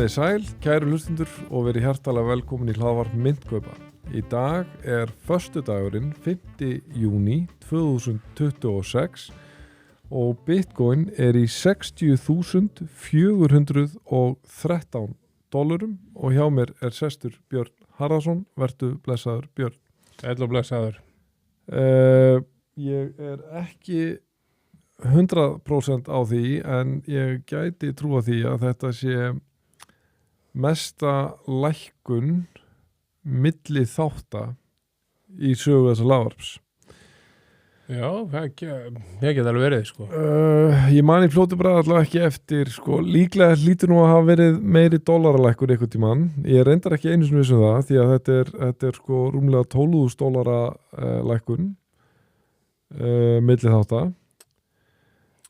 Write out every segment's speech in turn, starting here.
Komiði sæl, kæru hlustundur og verið hjartalega velkomin í hlaðvarp Myntkaupa. Í dag föstudagurinn 5. júní 2026 og Bitcoin í $60.413 og hjá mér sestur Björn Harðarsson. Vertu blessaður, Björn. Sæll og blessaður. Ég ekki 100% á því, en ég gæti trúa því að þetta sé mesta lækkun milli þátta í sögu þessa hlaðvarps. Já, það geta alveg verið, sko. Ég man í fljótu bragði allavega ekki eftir, sko, líklega hlýtur nú að hafa verið meiri dollaralækkun einhvern tímann. Ég reyndar ekki einu sinni viss það, því að þetta sko rúmlega $12.000 lækkun milli þátta.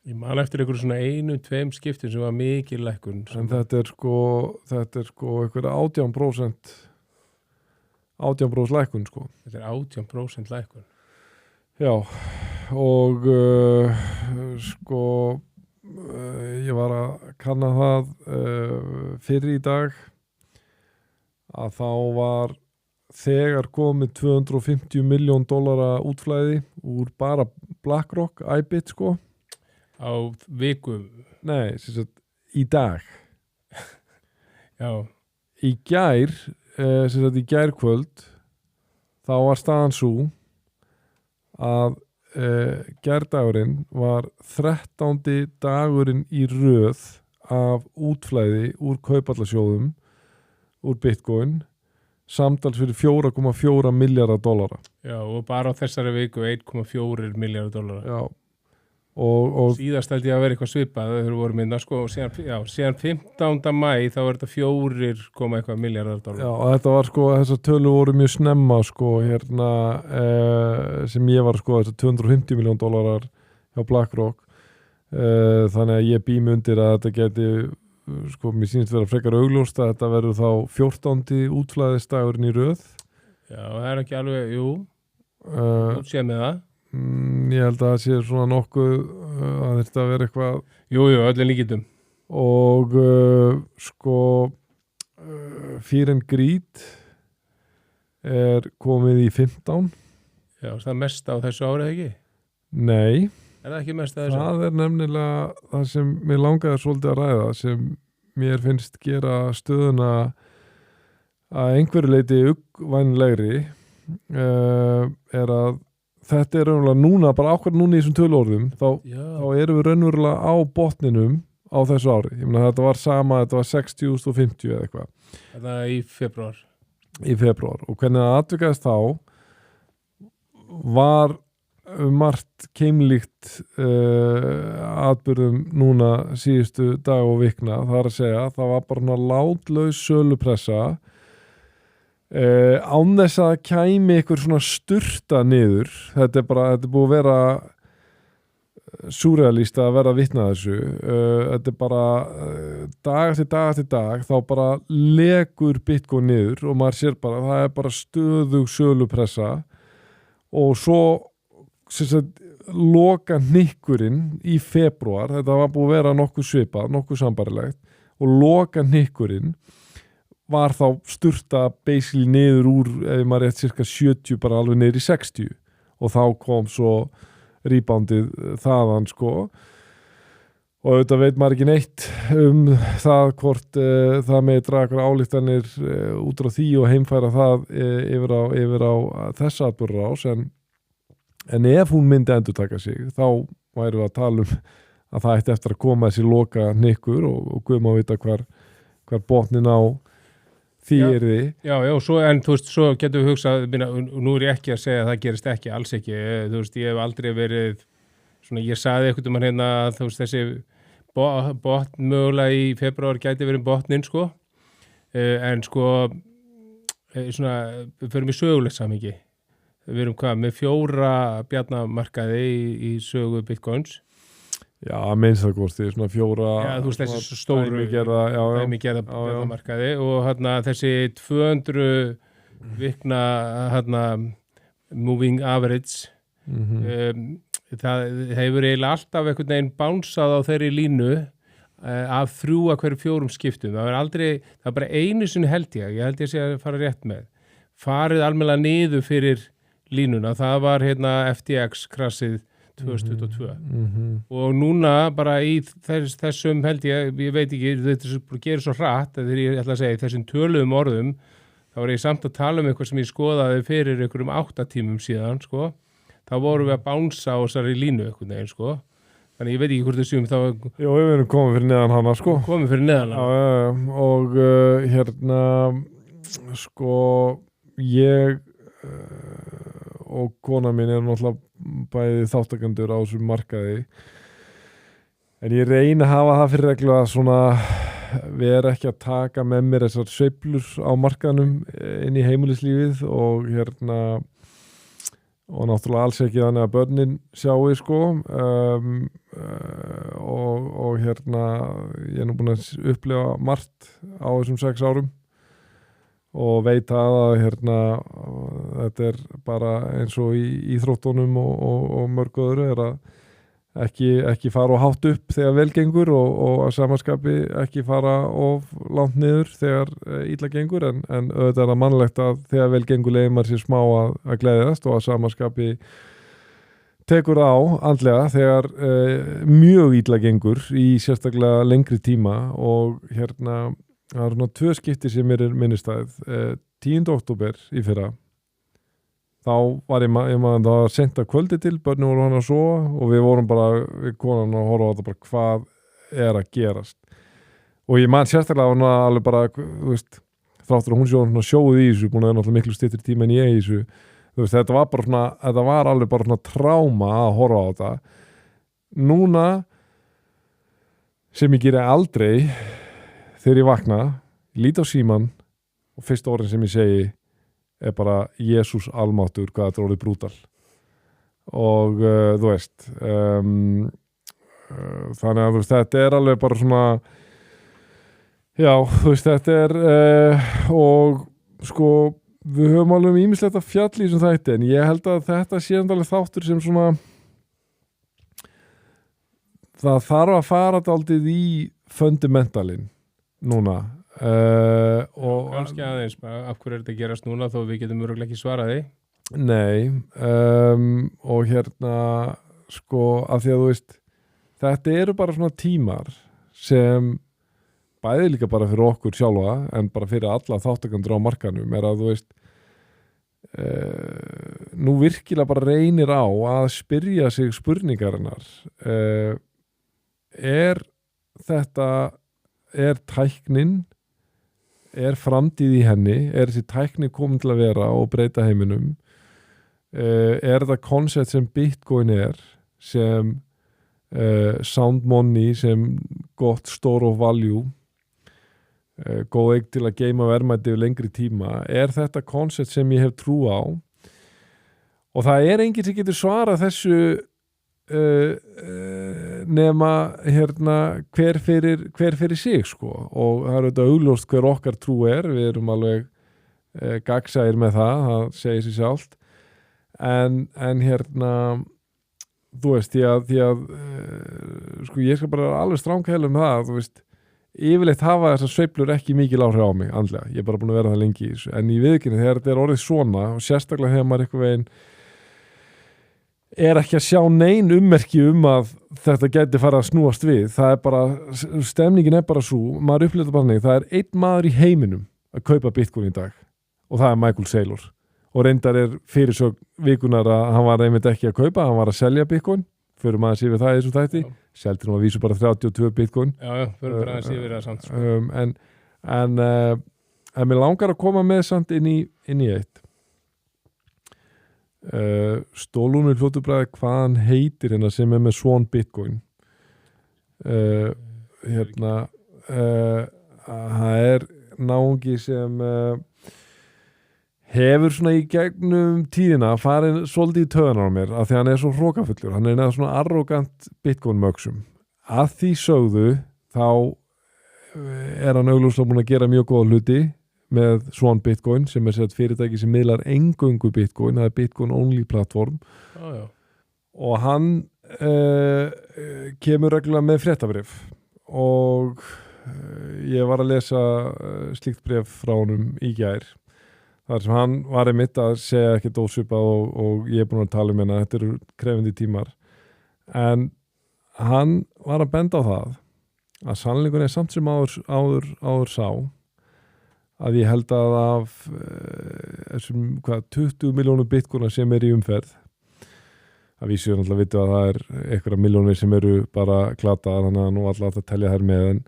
Ég man eftir einhverju svona 1-2 skiptum sem var mikil lækkun. En þetta sko einhverja 18% lækkun, sko. Þetta 18% lækkun. Já, og ég var að kanna það fyrir í dag að þá var þegar komið $250 million útflæði úr bara BlackRock, IBIT, sko. Á viku? Nei, sem sagt, í dag. Já. Í gær, sem sagt í gærkvöld, þá var staðan sú að gærdagurinn var 13. dagurinn í röð af útflæði úr kaupallasjóðum úr Bitcoin, samtals fyrir $4,4 milljardar. Já, og bara á þessari viku $1,4 milljardar. Já. Og síðast held ég að vera eitthvað svipað þegar voru minna, sko, og síðan 15. maí þá þetta 4,1 milljardar. Já, og þetta var, sko, þessar tölur voru mjög snemma, sko, hérna sem ég var, sko, þessar $250 million hjá BlackRock. Þannig að ég bými undir að þetta geti, sko, mér sýnist vera frekar augljóst að þetta verður þá 14. útflæðisdagurinn í röð. Já, það ekki alveg, jú, séð með það. Ég held að það sé svona nokkuð að þetta vera eitthvað. Jú, öllum líkindum. Og sko Fear and Greed komið í 15. Já, það mest á þessu árið, ekki? Nei. Það ekki mest á þessu árið? Það nefnilega það sem mér langaði svolítið að ræða, sem mér finnst gera stöðuna að einhverju leiti uggvænlegri, að þetta raunverulega núna, bara ákveð núna í þessum tölorðum, þá erum við raunverulega á botninum á þessu ári. Ég meina þetta var sama, þetta var 60.050 eða eitthvað. Þetta í febrúar. Í febrúar. Og hvernig það atvikaðist þá var margt keimlíkt atburðum núna síðustu dag og vikna. Það að segja, það var bara látlaus sölupressa án þess að kæmi ykkur svona sturta niður. Þetta er búið að vera súrealíst að vera að vitna þessu. Þetta bara dag eftir dag þá bara legur Bitcoin niður og maður sér bara, það bara stöðug sölupressa og svo loka hnykkurinn í febrúar. Þetta var búið að vera nokkuð svipað, nokkuð sambarilegt, og loka hnykkurinn var þá sturta basically niður úr, ef maður rétt cirka 70 bara alveg niður í 60, og þá kom svo reboundið þaðan, sko, og auðvitað veit maður ekki neitt það hvort það með draga ályktanir út frá því og heimfæra það yfir á þessa atburðarás, en ef hún myndi endurtaka sig, þá værum við að tala að það ætti eftir að koma þessi loka hnykkur og guð má vita hvar botnin á því því. Já, en þú veist, svo getum við hugsað, nú ég ekki að segja að það gerist ekki, alls ekki, þú veist, ég hef aldrei verið, svona, ég sagði eitthvað hérna, þú veist, þessi botn mögulega í febrúar gæti verið botnin, sko, en sko, svona, við förum í sögulegt samhengi, við erum með 4 bjarnamarkaði í sögu Bitcoins. Já, minnst það kosti, svona 4. Já, þú veist, þessi stóru dæmigerða bjarnamarkaði og þessi 200 vikna moving average það hefur eiginlega alltaf einhvern veginn bánsað á þeirri línu af 3 af hverju 4 skiptum. Það er bara einu sinni held ég sé að fara rétt með. Farið almennilega niður fyrir línuna, það var FTX krassið 2022 og núna bara í þessum held ég veit ekki, þetta gerir svo hratt að þegar ég ætla að segja í þessum töluðum orðum, þá var ég samt að tala eitthvað sem ég skoðaði fyrir einhverjum 8 tímum síðan, sko. Þá vorum við að bánsa á þessari línu einhvern veginn, sko. Þannig ég veit ekki hvort þessum þá... Jó, við erum komið fyrir neðan hana, sko. Komið fyrir neðan hana. Og sko, ég og kona mín náttúrulega bæði þáttakendur á þessum markaði. En ég reyni að hafa það fyrir reglu að svona vera ekki að taka með mér þessar sveiflur á markaðnum inn í heimilislífið og og náttúrulega alls ekki þannig að börnin sjáu sko og ég er nú búin að upplifa margt á þessum 6 árum og veit að þetta er bara eins og í íþróttunum og mörg öðru er að ekki fara og hátt upp þegar vel gengur og að samanskapi ekki fara of langt niður þegar illa gengur en auðvitað er það mannlegt að þegar vel gengur leiðir maður sér smá að gleðjast og að samanskapi tekur á andlega þegar mjög illa gengur í sérstaklega lengri tíma og það eru 2 skipti sem er minnistæð 10. október í fyrra þá var ég maður það var sent að kvöldi til, börnum voru hann að sofa og við vorum bara, við konan að horfa á þetta bara hvað er að gerast og ég man sérstaklega var hann alveg bara, þú veist, þráttur að hún sjóði í þessu, búin að náttúrulega miklu styttri tíma en ég í þessu, þú veist, þetta var alveg bara svona tráma að horfa á þetta núna sem ég geri aldrei þegar ég vakna, ég lít á síman og fyrsta orðin sem ég segi er bara Jesús almáttur hvað þetta er orðið brútal og þú veist þannig að þú veist, þetta er alveg bara svona já, þú veist, þetta er og sko við höfum alveg ýmislegt að fjalla í þessum þætti en ég held að þetta sé alveg þáttur sem svona það þarf að fara dálítið í fundamentalin núna og kannski aðeins, af hverju er þetta að gerast núna þó við getum örugglega ekki svaraði nei og sko af því að þú veist þetta eru bara svona tímar sem bæði líka bara fyrir okkur sjálfa en bara fyrir alla þáttakendur á markanum er að þú veist nú virkilega bara reynir á að spyrja sig spurningarinnar er tæknin er framtíð í henni, er þessi tækni komin til að vera og breyta heiminum er þetta koncept sem Bitcoin er sem sound money sem gott store of value góð eign til að geyma verðmæti yfir lengri tíma er þetta koncept sem ég hef trú á og það er enginn sem getur svarað þessu nema hver fyrir sig sko og það er auðvitað augljóst hver okkar trú er við erum alveg gagnsæir með það segir sér sjálft en þú veist því að sko ég skal bara alveg strangheila með það þú veist yfirleitt hafa þessar sveiflur ekki mikil áhrif á mig andlega, ég er bara búin að vera það lengi en í viðkynni þegar þetta er orðið svona og sérstaklega þegar maður eitthvað veginn er ekki að sjá nein ummerki að þetta gæti fara að snúast við það er bara, stemningin er bara svo maður upplifir bara neitt, það er einn maður í heiminum að kaupa Bitcoin í dag og það er Michael Saylor og reyndar er fyrirsögn vikunar að hann var einmitt ekki að kaupa, hann var að selja Bitcoin fyrir maður að sé við það í þessu þætti seldi nú að vísu bara 32 Bitcoin fyrir bara að sé við það samt en mér langar að koma með samt inn í eitt Stólunur hljótubræði hvað hann heitir sem er með Swan Bitcoin það er náungi sem hefur svona í gegnum tíðina farið svolítið í töðunar á mér af því hann er svo hrókafullur, hann er neða svona arrogant Bitcoin mögsum að því sögðu þá er hann augljóslega búin að gera mjög góða hluti með Swan Bitcoin sem er sett fyrirtæki sem miðlar eingöngu Bitcoin, það er Bitcoin only plattform og hann kemur reglulega með fréttabréf og ég var að lesa slíkt bréf frá honum í gær þar sem hann var einmitt að segja ekkert ósvipað og ég er búin að tala hérna, þetta eru krefindi tímar en hann var að benda á það að sannleikurinn er samt sem áður sá að ég held að af þessum 20 milljónum bitcoina sem er í umferð að vísu náttúrulega vitum að það er einhverja milljónir sem eru bara glataðar þannig að nú alltaf að telja þær með en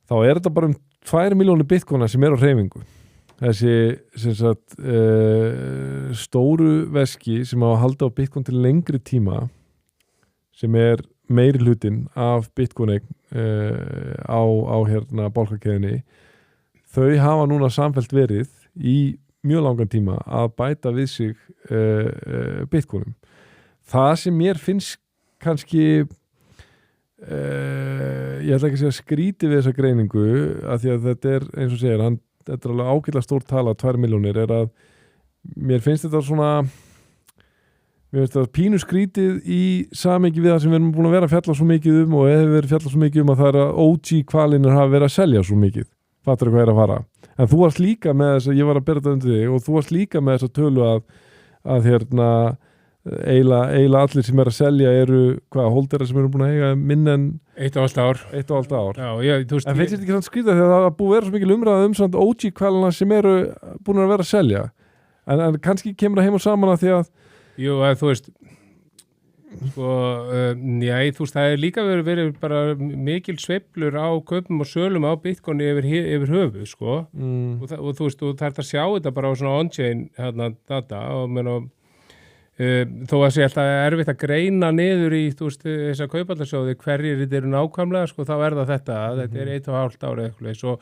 þá er þetta bara 2 milljónir bitcoina sem eru á hreyfingu þessi sem sagt, stóru veski sem á að halda á bitcoin til lengri tíma sem er meiri hlutin af bitcoin á hérna bálkakeðinni þau hafa núna samfellt verið í mjög langan tíma að bæta við sig bitcoinum. Það sem mér finnst kannski ég ætla ekki að segja skríti við þessa greiningu af því að þetta er eins og segir þetta er alveg ágætlega stór tala 2 milljónir er að mér finnst þetta svona mér finnst þetta pínu skrítið í samhengi við það sem við erum búin að vera að fjalla svo mikið og hefur verið fjalla svo mikið það er að OG kvalinir hafa verið að selja svo mikið fattur hvað er að fara en þú varst líka með þess að ég var að bera þetta undir þig og þú varst líka með þess að tölu að hérna eiginlega allir sem er að selja eru holdera sem eru búin að eiga minna en 1,5 ár. Já, en finnst þetta ekki svona skrítið þegar það búið að vera svo mikil umræða svona OG kvalina sem eru búin að vera að selja en kannski kemur það heim og saman að því að Jú, að þú veist sko, það er líka verið bara mikil sveiflur á kaupum og sölum á Bitcoin yfir höfu, sko og þú veist, þú þarft að sjá þetta bara á svona on-chain data og þó að sé alltaf erfitt að greina niður í, þú veist, þessa kaupallasjóði hverjir þetta eru nákvæmlega, sko, þá er þetta er 1,5 ára eitthvað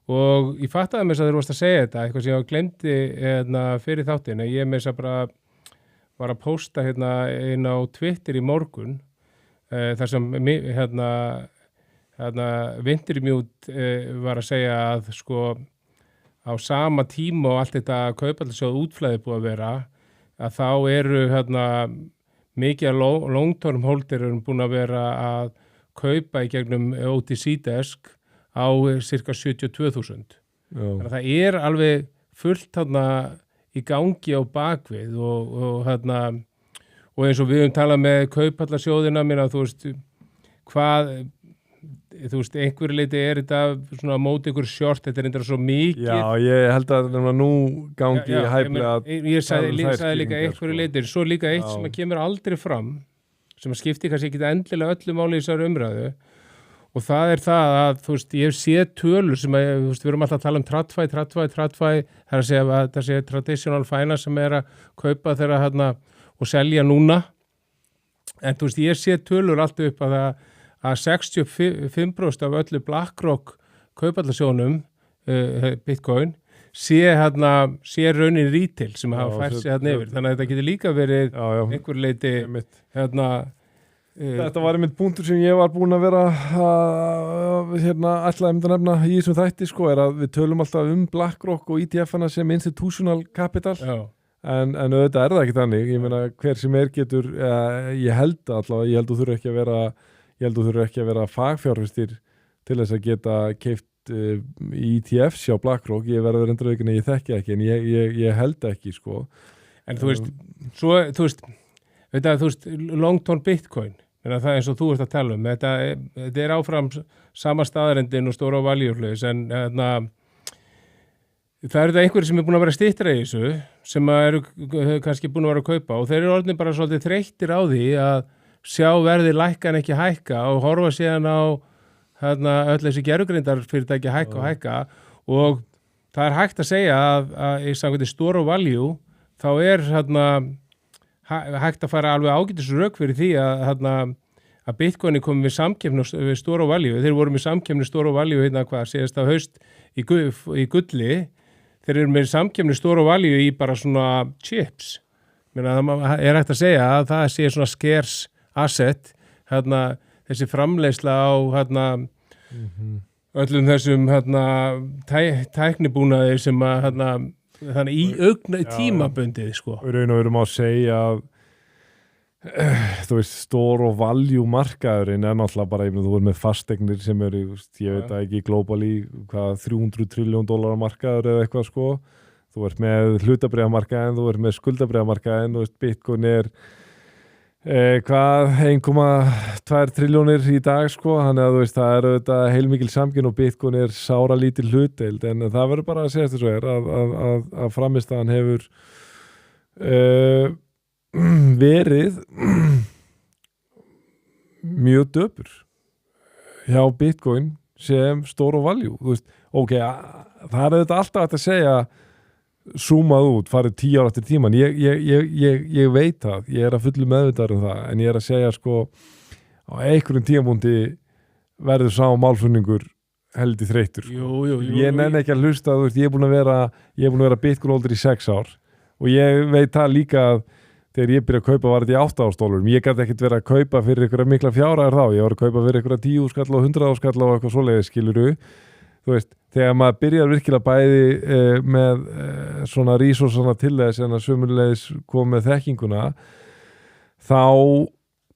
og ég fattaði mér að þeir varst að segja þetta, eitthvað sem ég glemdi fyrir þáttin, ég með þess að bara var að pósta inn á Twitter í morgun þar sem Vintermute var að segja að sko á sama tíma og allt þetta kaupallasjóð útflæði búið að vera að þá eru mikið long-term holder búin að vera að kaupa í gegnum OTC desk á cirka 72.000 þannig að það er alveg fullt í gangi á bakvið og eins og við höfum talað með kaupallasjóðina minna, þú veist, einhverju leiti er þetta svona móti ykkur short, þetta er eitthvað svo mikið. Já, ég held að nú gangi hæflega ég sagði líka einhverju leiti, svo líka eitt sem að kemur aldrei fram, sem að skipti kannski ekki endilega öllu máli í þessari umræðu og það er það að, þú veist, ég hef séð tölur sem að, þú veist, við erum alltaf að tala um TradFi, það er að segja að það sé traditional finance sem er að kaupa þeirra og selja núna, en þú veist, ég hef séð tölur alltaf upp að 65% af öllu BlackRock kaupallasjónum Bitcoin sé raunin retail sem hafa fært sig yfir. Þannig að þetta getur líka verið einhver leiti Þetta var einmitt punktur sem ég var búin að vera ætlaði að nefna í þessum þætti sko, er að við tölum alltaf BlackRock og ETF-ana sem institutional capital en auðvitað er það ekki þannig. Ég meina hver sem getur ég held þú þurfi ekki að vera fagfjárfestir til þess að geta keypt ETFs hjá BlackRock, ég verður endur auðvitað ég þekki ekki, en ég held ekki sko. En þú veist, long-term Bitcoin, það er eins og þú ert að tala þetta er áfram sama staðarendin og stóra valjúflöðis, en það eru þetta einhverjir sem er búin að vera styttra í þessu, sem eru kannski búin að vera að kaupa og þeir eru orðin bara svolítið þreyttir á því að sjá verði lækka en ekki hækka og horfa síðan á öll þessi gerugreindar fyrirtæki hækka og það er hægt að segja að í samkvæmt store of value þá er hægt að fara alveg ágætis rök fyrir því að Bitcoin komið við samkeppni við store of value. Þeir voru með samkeppni store of value síðast á haust í gulli. Þeir eru með samkeppni store of value í bara svona chips. Það er hægt að segja að það sé svona scarce asset, þessi framleiðsla á öllum þessum tæknibúnaði sem þannig í tímabundið sko. Raun og verum að segja að þú veist, store og value markaðurinn er náttúrulega bara, þú er með fasteignir sem eru, ég veit ekki, globally, hvað, $300 trillion markaður eða eitthvað sko, þú ert með hlutabréfamarkaðin, þú ert með skuldabréfamarkaðin, þú veist, Bitcoin er hvað, 1,2 trilljónir í dag sko, þannig að þú veist, það er auðvitað heilmikil samkyn og Bitcoin er sára lítil hlutdeild, en það verður bara að segja þess að framistæðan hefur verið mjög döpur hjá Bitcoin sem store og value, þú veist, ok, það er auðvitað alltaf að segja zoomað út, farið 10 ára eftir tíman, ég veit það, ég er að fullu meðvitaður það, en ég er að segja sko, á einhverjum tímabúndi verður sá málflutningur heldur þreyttur sko. Ég nenni ekki að hlusta, þú veist, ég er búin að vera Bitcoin holder í 6 ár og ég veit það líka að þegar ég byrja að kaupa var þetta í $8,000, ég gæti ekkert verið að kaupa fyrir einhverja mikla fjárhæðir þá, ég var að kaupa fyrir einhverja 10 skall og 100 skall og eitthvað svoleiðis, skilurðu, þú veist, þegar maður byrjar virkilega bæði með svona resursana til þess en að sömulegis koma með þekkinguna, þá,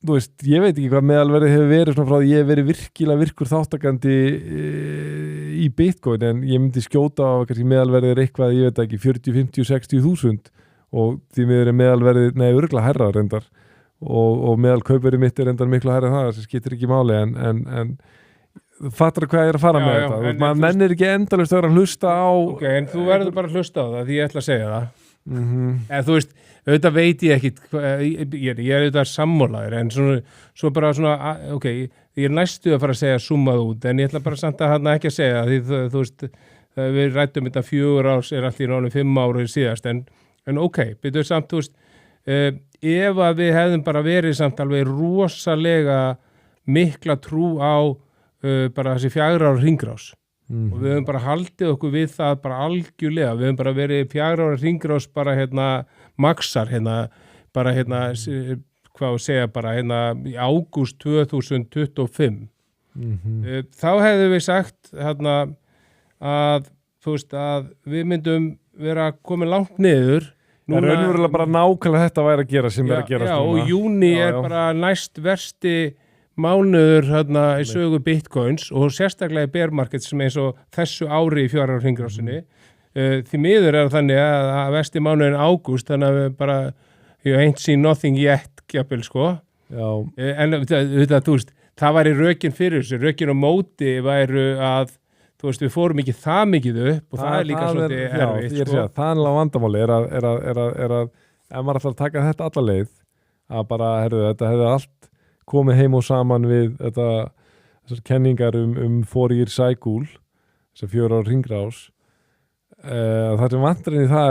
þú veist, ég veit ekki hvað meðalverðið hefur verið svona frá því ég hef verið virkilega virkur þáttakandi í Bitcoin, en ég myndi skjóta á kannski meðalverðið eitthvað, ég veit ekki, 40, 50, 60.000 og því miður er meðalverðið, örgulega hærra reyndar og meðal kaupverðið mitt er reyndar miklu hærra það sem skiptir ekki máli en fattar hvað ég er að fara með þetta maður nennir ekki endalaust að vera að hlusta á en þú verður bara að hlusta á það því ég ætla að segja það en þú veist, auðvitað veit ég ekki ég er auðvitað sammálaður en svo bara svona ok, ég er næstu að fara að segja summað út en ég ætla bara samt að ekki að segja því þú veist, við rættum þetta 4 árs er allt í nánu 5 árið síðast en ok, byrjuðu samt, þú veist, ef að við hefðum bara verið samt alveg rosalega mikla trú á bara þessi 4 ára hringrás og við höfum bara haldið okkur við það bara algjörlega, við höfum bara verið 4 ára hringrás bara maxar, bara hvað að segja, bara í ágúst 2025. Þá hefðum við sagt að, þú veist, að við myndum vera komið langt niður. Það er raunverulega bara nákvæmlega þetta væri að gera sem er að gera núna. Og júni er bara næst versti mánuður í sögu Bitcoins og sérstaklega í bear market sem eins og þessu ári í 4 ára hringrásinni. Því miður er þannig að versti mánuðin ágúst, þannig að við bara you ain't seen nothing yet, kjapil, sko. En þú veist, það væri rökin fyrir þessu, rökin á móti væru að þú veist, við fórum ekki það mikið upp og það er líka svolítið erfitt. Sko. Það er alveg vandamáli er að ef maður ætlar að taka þetta alla leið að bara, þetta hefði allt komið heim og saman við þessar kenningar 4 year cycle, þessar 4 ára hringrás. Það sem vantarinn í það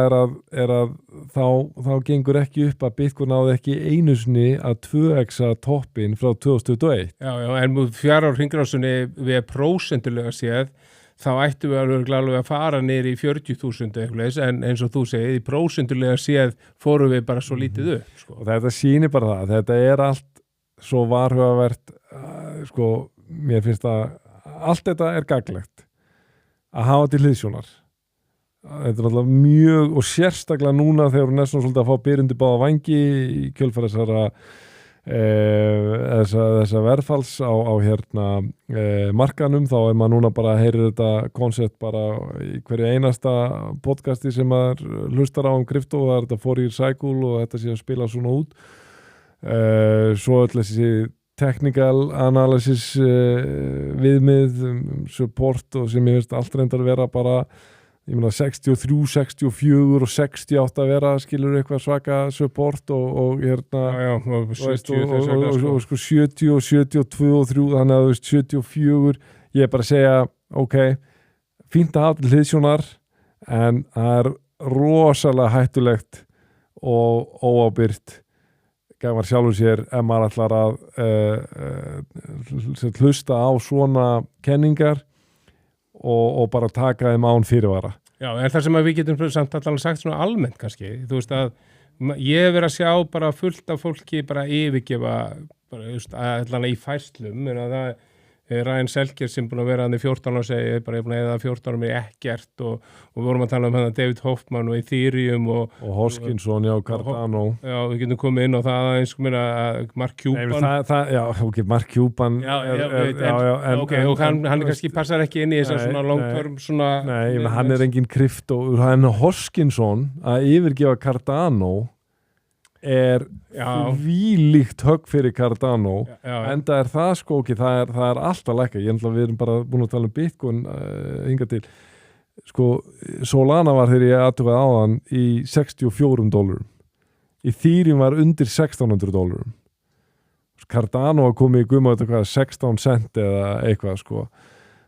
er að þá gengur ekki upp að Bitcoin náði ekki einu sinni að 2x toppin frá 2021. Já, en 4 ára hringrásunni við prósentulega séð þá ættum við alveg að fara niður í 40.000 eitthvað, en eins og þú segir, í prósentulega séð fórum við bara svo lítið upp. Sko. Og þetta sýnir bara það, þetta er allt svo varhugavert, sko, mér finnst að allt þetta er gagnlegt að hafa til hliðsjónar. Þetta er alltaf mjög, og sérstaklega núna þegar hún er svona svolítið að fá byrjundi báða vangi í kjölfæri þessa verðfalls á markanum, þá er maður núna bara að heyra þetta koncept bara í hverju einasta podcasti sem maður hlustar á krypto, það er þetta 4 year cycle og þetta sé að spila svona út. Svo öll þessi technical analysis viðmið, support og sem ég veist allt reyndar að vera bara ég meina 63, 64 og 68 að vera, skilur eitthvað svaka support og og 70 og sko 70 og 72 og 3, þannig að þú veist 74, ég er bara að segja ok, fínt að hafa til hliðsjónar en það er rosalega hættulegt og óábyrgt gafar sjálfur sér ef maður ætlar að hlusta á svona kenningar og bara taka þeim án fyrirvara. Já, en það sem að við getum samt allan sagt svona almennt kannski, þú veist að ég hef verið að sjá bara fullt af fólki bara yfirgefa bara, allan í færslum, en að það Ryan Selkirk sem búin að vera hann í 14 og segja bara ég búin að eða 14 og mér ekkert og við vorum að tala hann David Hoffman og Ethereum og Hoskinson, já, Cardano. Já, við getum komið inn á það eins og mér að Mark Cuban. Já, ok, Mark Cuban og hann kannski passar ekki inn í þessar svona long term svona... Nei, hann engin krypto, hann Hoskinson að yfirgefa Cardano vílíkt högg fyrir Cardano enda það sko ekki, það er alltaf lækka, við erum bara búin að tala um Bitcoin hingað til sko, Solana var þegar ég aðtökaði á hann í $64 Ethereum var undir $1600 Cardano var komið í guma 16 cent eða eitthvað sko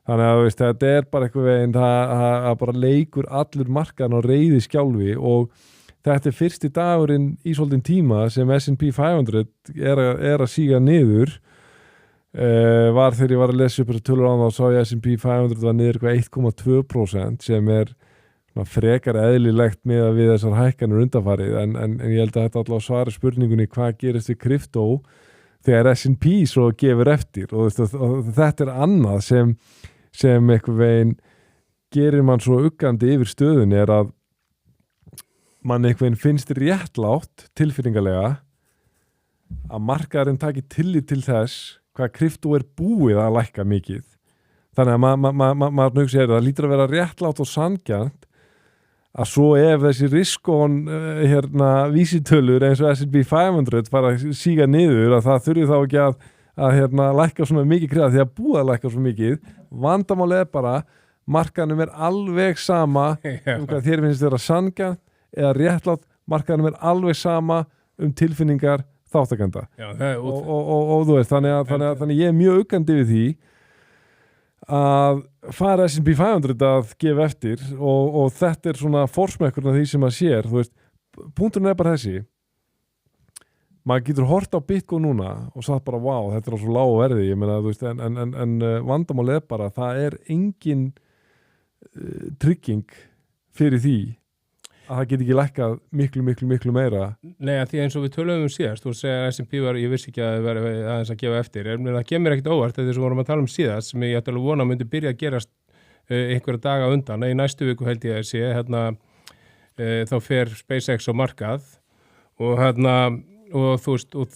þannig að veist, þetta bara eitthvað veginn það bara leikur allur markaðan á reiði skjálfi og þetta fyrsti dagurinn í svolítinn tíma sem S&P 500 er að síga niður var þegar ég var að lesa upp þessu tölur á það og sá ég S&P 500 var niður 1,2% sem frekar eðlilegt með að við þessar hækkanir undanfarið en ég held að þetta allavega svara spurningunni hvað gerist við kryptó þegar S&P svo gefur eftir og þetta annað sem eitthvað veginn gerir mann svo uggandi yfir stöðunni að mann eitthvað finnst réttlátt tilfinningalega að markaðurinn taki tillit til þess hvað kryptó búið að lækka mikið þannig að maður hugsa það lítur að vera réttlátt og sanngjarnt að svo ef þessi riskon vísitölur eins og S&P 500 fara að síga niður að það þurfi þá ekki að lækka svona mikið kryptó því að búið að lækka svo mikið vandamálið bara markaðunum alveg sama hvað þér finnst vera sanngjarnt eða réttlátt markaðanum alveg sama tilfinningar þáttakenda og þú veist þannig ég mjög uggandi við því að fara S&P 500 að gefa eftir og þetta svona forsmekkurinn af því sem maður sér þú veist, punkturinn bara þessi maður getur hort á Bitcoin núna og sagt bara wow, þetta á svo lágu verði ég meina, þú veist, en vandamálið bara það engin trygging fyrir því að það geti ekki lækkað miklu meira. Nei, því eins og við töluðum síðast, þú segir að S&P ég vissi ekki að vera aðeins að gefa eftir, en það kemur ekkert óvart þess að vorum að tala um síðast, sem ég ætti alveg vona myndi byrja að gerast einhverja daga undan, í næstu viku held ég að sé, þá fer SpaceX á markað og þú veist, og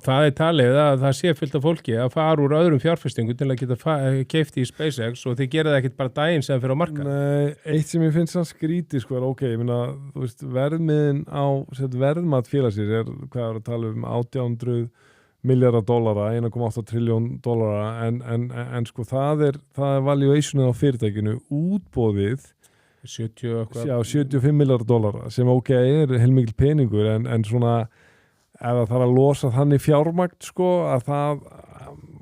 það talið að það sé fullt af fólki að fara úr öðrum fjárfestingum til að geta keypt í SpaceX og þið gera það ekkert bara daginn sem fyrir á markað. Nei, eitt sem ég finnst það skrítið sko ok, ég meina, þú veist, verðmiðin á verðmat félagsins hvað að tala um $800 miljardar, $1,8 trilljón en sko það er valuationið á fyrirtækinu útboðið 75 miljardar sem ok, heilmikil peningur en svona ef það þarf að losa þannig fjármagn sko að það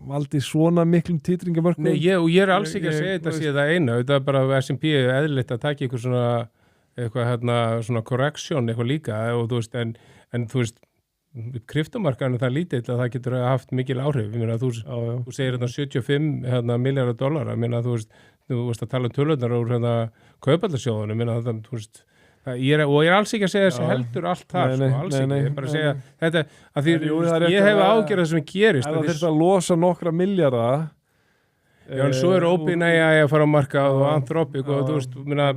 valdi svona miklum titringamörkum. Nei, ég alls ekki að segja þetta sé það eina, þetta bara S&P eðlilegt að taka ykkur svona eitthvað svona correction eitthvað líka og þú veist, en þú veist kryptomarkaðinu það lítill að það getur haft mikil áhrif, ég meina þú segir 75 miljardar, ég meina þú veist að tala um tölurnar úr kaupallarsjóðunum, ég meina það, þú veist og ég alls ekki að segja þessi heldur allt það, alls ekki, ég bara að segja þetta, að því ég hef ágjörð sem gerist. Það þurft að losa nokkra milljarða. Já, en svo OpenAI að fara á markað og Anthropic og þú veist, minna,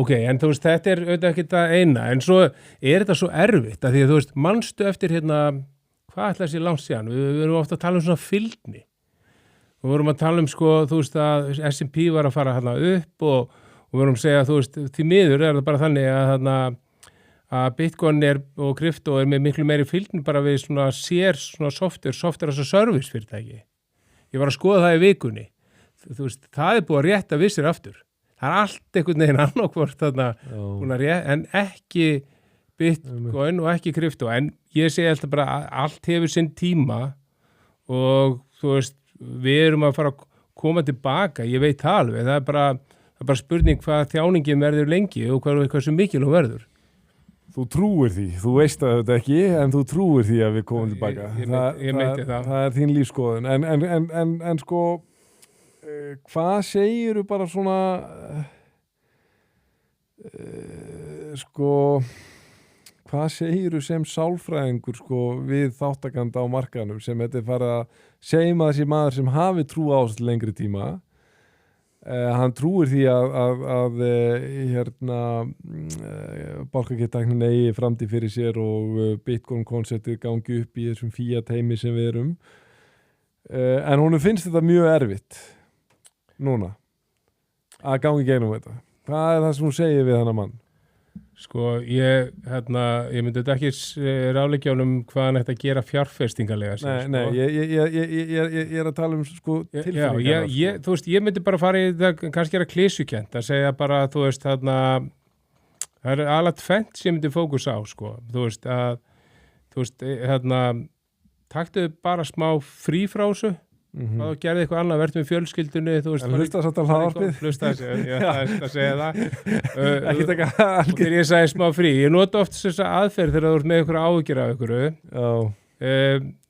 ok, en þú veist, þetta auðvitað ekki það eina, en svo þetta svo erfitt, að því að þú veist, manstu eftir hvað ætla þessi langt síðan, við erum ofta að tala um svona fylgni, við vorum að tala um sko, þú veist, að S&P var að fara upp og við vorum að segja, þú veist, því miður það bara þannig að Bitcoin og krypto með miklu meiri fylgni bara við svona software as a service fyrirtæki. Ég var að skoða það í vikunni. Þú veist, það búið að rétta við sér aftur. Það allt einhvern veginn annarkvort en ekki Bitcoin og ekki krypto. En ég segi alltaf bara að allt hefur sinn tíma og þú veist, við erum að fara að koma tilbaka. Ég veit það alveg, það er bara spurning hvað þjáningin verður lengi og hversu mikil hún verður. Þú trúir því, þú veist að þetta ekki, en þú trúir því að við komum tilbaka. Ég meiti það. Það er þín lífskoðun. En sko, hvað segirðu bara svona, sko, hvað segirðu sem sálfræðingur sko við þáttakanda á markanum sem þetta farið að segjum að þessi maður sem hafi trú á þessu lengri tíma hann trúir því að bálkakettaknin eigi framtíð fyrir sér og Bitcoin-konceptið gangi upp í þessum Fiat heimi sem við erum en honum finnst þetta mjög erfitt núna að gangi gegnum þetta. Hvað það sem hún segir við hann mann? Sko, ég myndi þetta ekki ráðleggja honum hvað hann ætti að gera fjárfestingarlega. Nei, ég er að tala um sko tilfinningar. Já, þú veist, ég myndi bara fara í það, kannski gera klísukent, að segja bara, þú veist, það er alveg tvennt sem ég myndi fókus á, sko. Þú veist, taktu bara smá frí frá þessu, og þú gerði eitthvað annað, verður með fjölskyldunni, þú veist. En hlusta satt að hlaðvarpið? Hlusta að segja það. Ekki taka og þegar ég sagði smá frí, ég nota oft þessa aðferð þegar þú ert með ykkur áhyggjur af ykkur.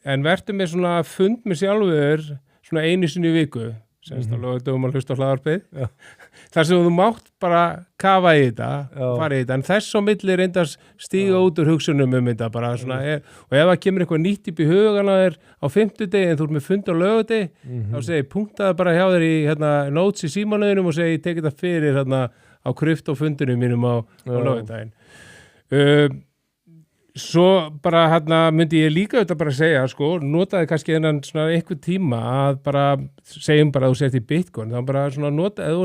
En verður með svona fund með sjálfur, svona einu sinni í viku, semst að lögum að hlusta á hlaðvarpið. Þar sem þú mátt bara kafa í þetta, fara í þetta, en þess á milli reyndar stíga út úr hugsunum þetta bara svona, og ef það kemur eitthvað nýtt upp í hugan á þér á 50 degi en þú ert með fund á lögudegi, þá segi punktaði bara hjá þér í notes í símanuðinum og segi tekið það fyrir á kryptofundunum mínum á lögudaginn. Svo bara myndi ég líka þetta bara segja, sko, notaði kannski þennan svona einhver tíma að bara, segjum bara að þú sért í Bitcoin, þá bara svona nota, eða þú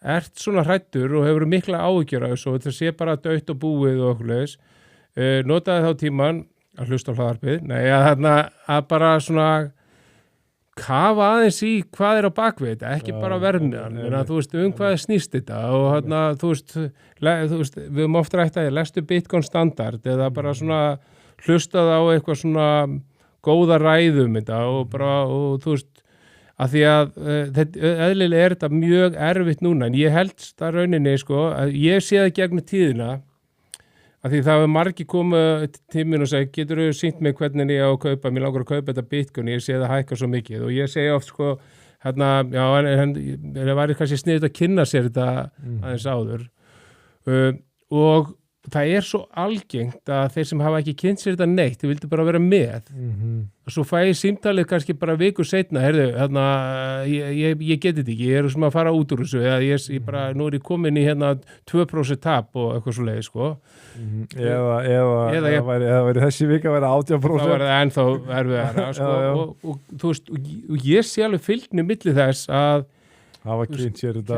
ert svona hræddur og hefur mikla áhyggjur af þessu og þetta sé bara dautt og búið og okkur leis, notaði þá tíman að hlusta á hlaðvarpið, að bara svona kafa aðeins í hvað á bakvið þetta, ekki bara verðmiðan, þú veist, hvað snýst þetta og þú veist, við höfum oft rætt að ég lestu Bitcoin standard eða bara svona hlustað á eitthvað svona góða ræðum þetta og bara, og þú veist, að því að eðlilega þetta mjög erfitt núna, en ég held það rauninni, sko, að ég sé það gegnum tíðina, að því það hefur margir komið tíminn og segja, getur þú sýnt mig hvernig ég á að kaupa, mér langar að kaupa þetta Bitcoin, ég sé það hækka svo mikið og ég segi oft, sko, já, en það væri kannski sniðugt að kynna sér þetta aðeins áður og það er svo algengt að þeir sem hafa ekki kynnt sér þetta neitt, þeir vildu bara vera með og svo fæ ég símtalið kannski bara viku seinna, heyrðu, ég geti þetta ekki, ég er sem að fara út úr þessu eða ég bara, nú er ég komin í 2% tap og eitthvað svo leið, sko eða væri þessi vika að vera 18%. Það var það ennþá erfiðara, sko, og þú veist, og ég sé alveg fylgni milli þess að hafa kynnt sér þetta.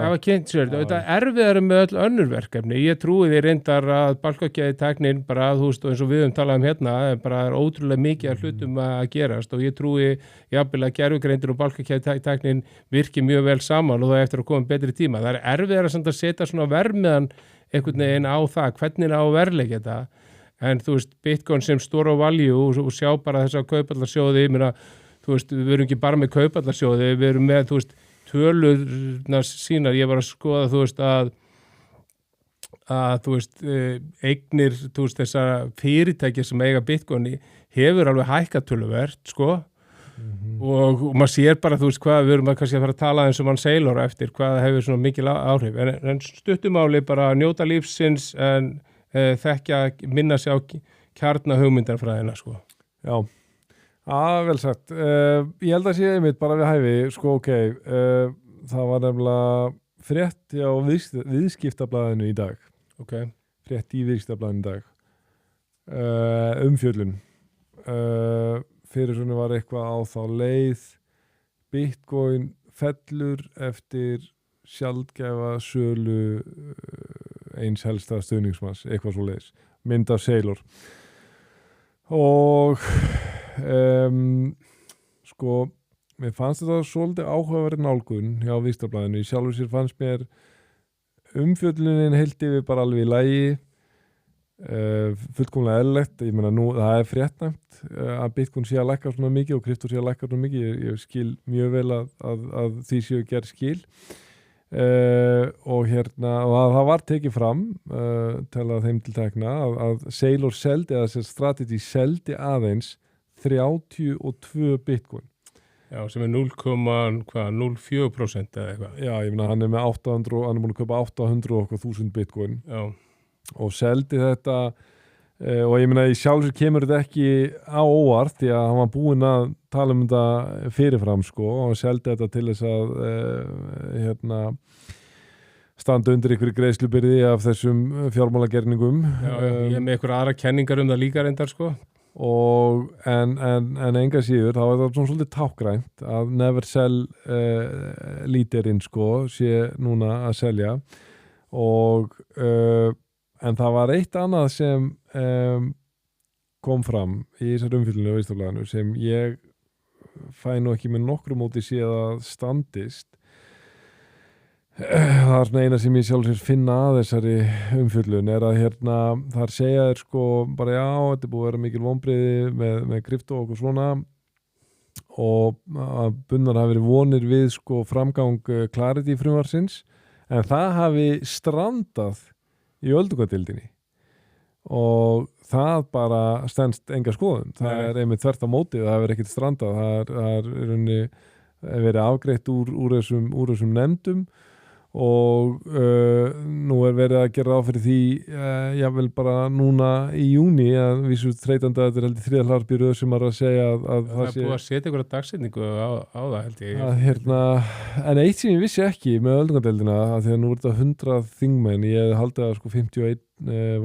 Þetta erfiðara með öll önnur verkefni. Ég trúi því reyndar að bálkakettaknin bara, þú veist, og eins og við talað hérna, bara er ótrúlega mikið að hlutum að gerast og ég trúi jafnvel að gervigreindir og bálkakettaknin virki mjög vel saman og það eftir að koma betri tíma. Það er erfiðara samt að setja svona verðmiðan einhvern veginn á það, hvernig á verðleika þetta. En þú veist, Bitcoin sem store of value og sjá bara þess að kaupallarsjóði, þú veist, við erum ekki bara með kaupallarsjóði, við erum með, þú veist, tölurnar sínar, ég var að skoða, þú veist, að þú veist, eignir, þú veist, þessar fyrirtækja sem eiga Bitcoin hefur alveg hækkað töluvert, sko, og maður sér bara, þú veist, hvað við erum að kannski að fara að tala eins og mann Saylor eftir, hvað hefur svona mikil áhrif, en stuttumáli bara njóta lífsins en þekkja, minna sig á kjarnahugmyndarfræðina, sko. Já. Vel sagt. Ég held að sé einmitt bara við hæfi, sko, það var nefnilega frétt á viðskiptablaðinu í dag. Frétt í viðskiptablaðinu í dag. Umfjöllun. Fyrir svona var eitthvað á þá leið. Bitcoin fellur eftir sjaldgæfa sölu eins helsta stuðningsmanns, eitthvað svo leiðis. Mynd af Saylor. Og sko, mér fannst þetta svolítið áhugaverð nálgun hjá Vísindablaðinu. Í sjálfur sér fannst mér umfjöllunin heilt yfir bara alveg í lagi, fullkomlega eðlilegt. Ég meina nú, það er fréttnæmt að Bitcoin sé að lækka svona mikið og krypto sé að lækka svona mikið. Ég skil mjög vel að því séu gerð skil. Og og það var tekið fram til að þeim til tekna að Saylor seldi, eða Strategy seldi aðeins 32 Bitcoin. Já, sem er 0,04% eða eitthvað. Já, ég meina hann er með 800, hann er búin að kaupa 800 og 1000 Bitcoin. Já. Og seldi þetta og ég meina í sjálfsög kemur þetta ekki á óvart því að hann var búinn að tala um þetta fyrirfram sko og seldi þetta til þess að standa undir ykkur greiðslubyrði af þessum fjármálagerningum. Ég er með ykkur aðra kenningar um það líka reyndar sko. Og en enga síður þá er það svona svolítið tákgrænt að Never Sell lítirinn sko sé núna að selja og en það var eitt annað sem kom fram í þessar umfyllinu á Vísindablaðinu sem ég fæ nú ekki með nokkru móti séð að standist. Það er svona eina sem ég sjálfsins finna að þessari umfyllun er að þar segja þér sko bara já, þetta er búið að vera mikil vonbrigði með krypto og svona og að bundnar hafi verið vonir við sko framgang Clarity frumvarpsins en það hafi strandað í öldungadeildinni og það bara stenst enga skoðun. Það er einmitt þvert á móti, það hefur ekkert strandað, það er í rauninni verið afgreitt úr þessum nefndum og nú er verið að gera ráð fyrir því jável bara núna í júni að vísu þreytandi að þetta er heldur þriðja hlaðvarpið sem að segja að það er búið að setja einhverja dagsetningu á það held ég en eitt sem ég vissi ekki með öldungadeildina að því að nú er þetta 100 þingmenn ég hefði haldið að sko 51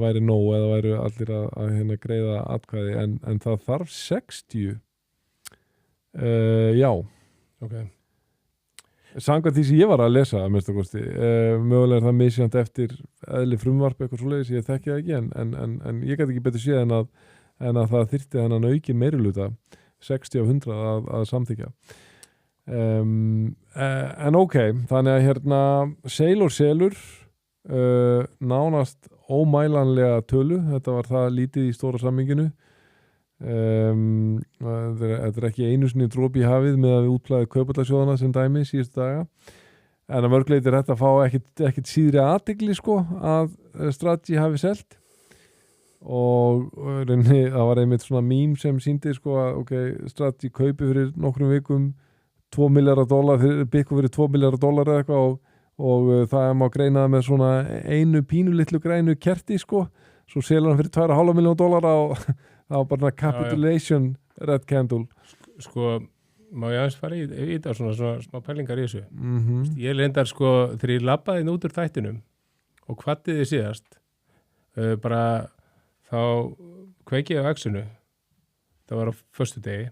væri nóg eða væri allir að greiða atkvæði en það þarf 60 já ok Samkvæmt því sem ég var að lesa að minnsta kosti, mögulega er það misjant eftir eðli frumvarp eitthvað svoleiðis, ég þekki það ekki en ég gæti ekki betur séð en að það þyrfti þennan aukin meiriluta 60 af 100 að samþykja. En ok, þannig að selur nánast ómælanlega tölu, þetta var það lítið í stóra samminginu. Þetta er ekki einu sinni dropi í hafið með að við útlæði kaupallasjóðana sem dæmi síðustu daga en að mörgleiti er þetta að fá ekkit síðri athygli sko að Strategy hafi selt og það var einmitt svona mím sem sýndi sko að ok, Strategy kaupi fyrir nokkrum vikum $2 miljardar byggu fyrir $2 miljardar eða eitthvað og það má greina með svona einu pínu litlu grænu kerti sko svo selur hann fyrir $2,5 milljón og það var bara capitulation red candle. Sko, má ég aðeins fara í þetta svona smá pælingar í þessu. Ég reyndar sko, þegar ég labbaði út úr þættinum og kvaddi þið síðast, bara þá kveiki ég á X-inu, það var á föstudegi,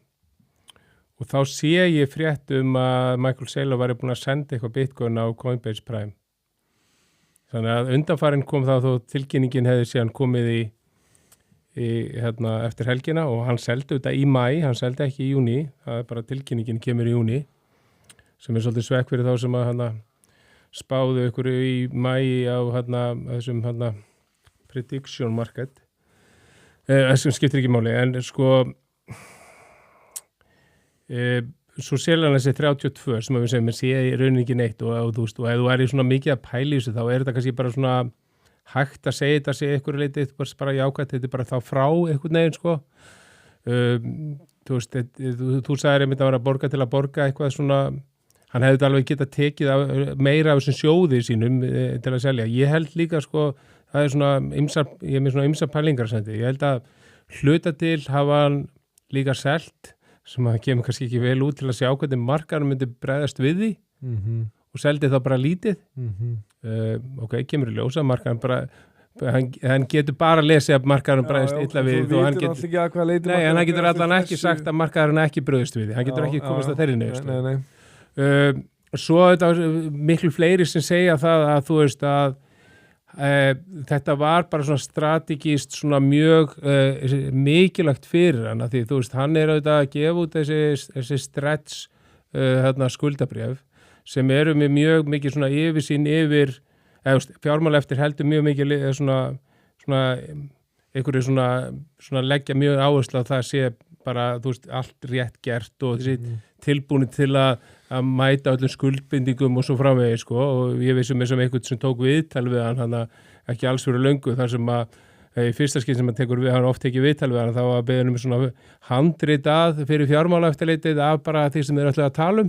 og þá sé ég frétt að Michael Saylor væri búin að senda eitthvað Bitcoin á Coinbase Prime. Þannig að undanfarinn kom þá þó tilkynningin hefði síðan komið í eftir helgina og hann seldi þetta í maí, hann seldi ekki í júni, það er bara tilkynningin kemur í júni sem er svolítið svekk fyrir þá sem að spáðu ykkur í maí á þessum prediction market þessum skiptir ekki máli en sko svo selja hann þessi 32 sem við segjum, sé í rauninni ekki neitt og þú veist, og ef þú er í svona mikið að pæla í þessu þá er þetta kannski bara svona hægt að segja þetta sé ykkur leiti bara jákvæmt, þetta er bara þá frá einhvern veginn sko þú veist, þú sagðir einmitt að vera að borga til að borga eitthvað svona hann hefði alveg getað tekið meira af þessum sjóði sínum til að selja, ég held líka sko það er svona ég er með svona ýmsar pælingar sendi, ég held að hluta til hafa hann líka selt sem að kemur kannski ekki vel út til að sjá hvernig markaðurinn myndi bregðast við því og seldi þá bara lítið ok, kemur í ljósa markaðan bara, hann getur bara að lesa að markaðan bregðist illa við og hann getur allan ekki sagt að markaðan ekki bregðist við hann getur ekki komist að þeirri nefnst svo þetta miklu fleiri sem segja það að þú veist að þetta var bara svona strategist svona mjög mikilvægt fyrir hann að því þú veist hann er auðvitað að gefa út þessi stretch skuldabréf sem eru með mjög mikið svona yfirsýn yfir, fjármála eftir heldur mjög mikið svona einhverju svona leggja mjög áherslu að það sé bara, þú veist, allt rétt gert og þessi tilbúni til að mæta öllum skuldbindingum og svo framvegis, sko, og ég veist sem einhvern sem tók viðtal við hann ekki alls fyrir löngu, þar sem að í fyrsta skinn sem hann tekur við, hann oft tekið viðtal við hann, þá var beðin svona handrit fyrir fjármála eftirleitið af bara því sem þeir ætlaði að tala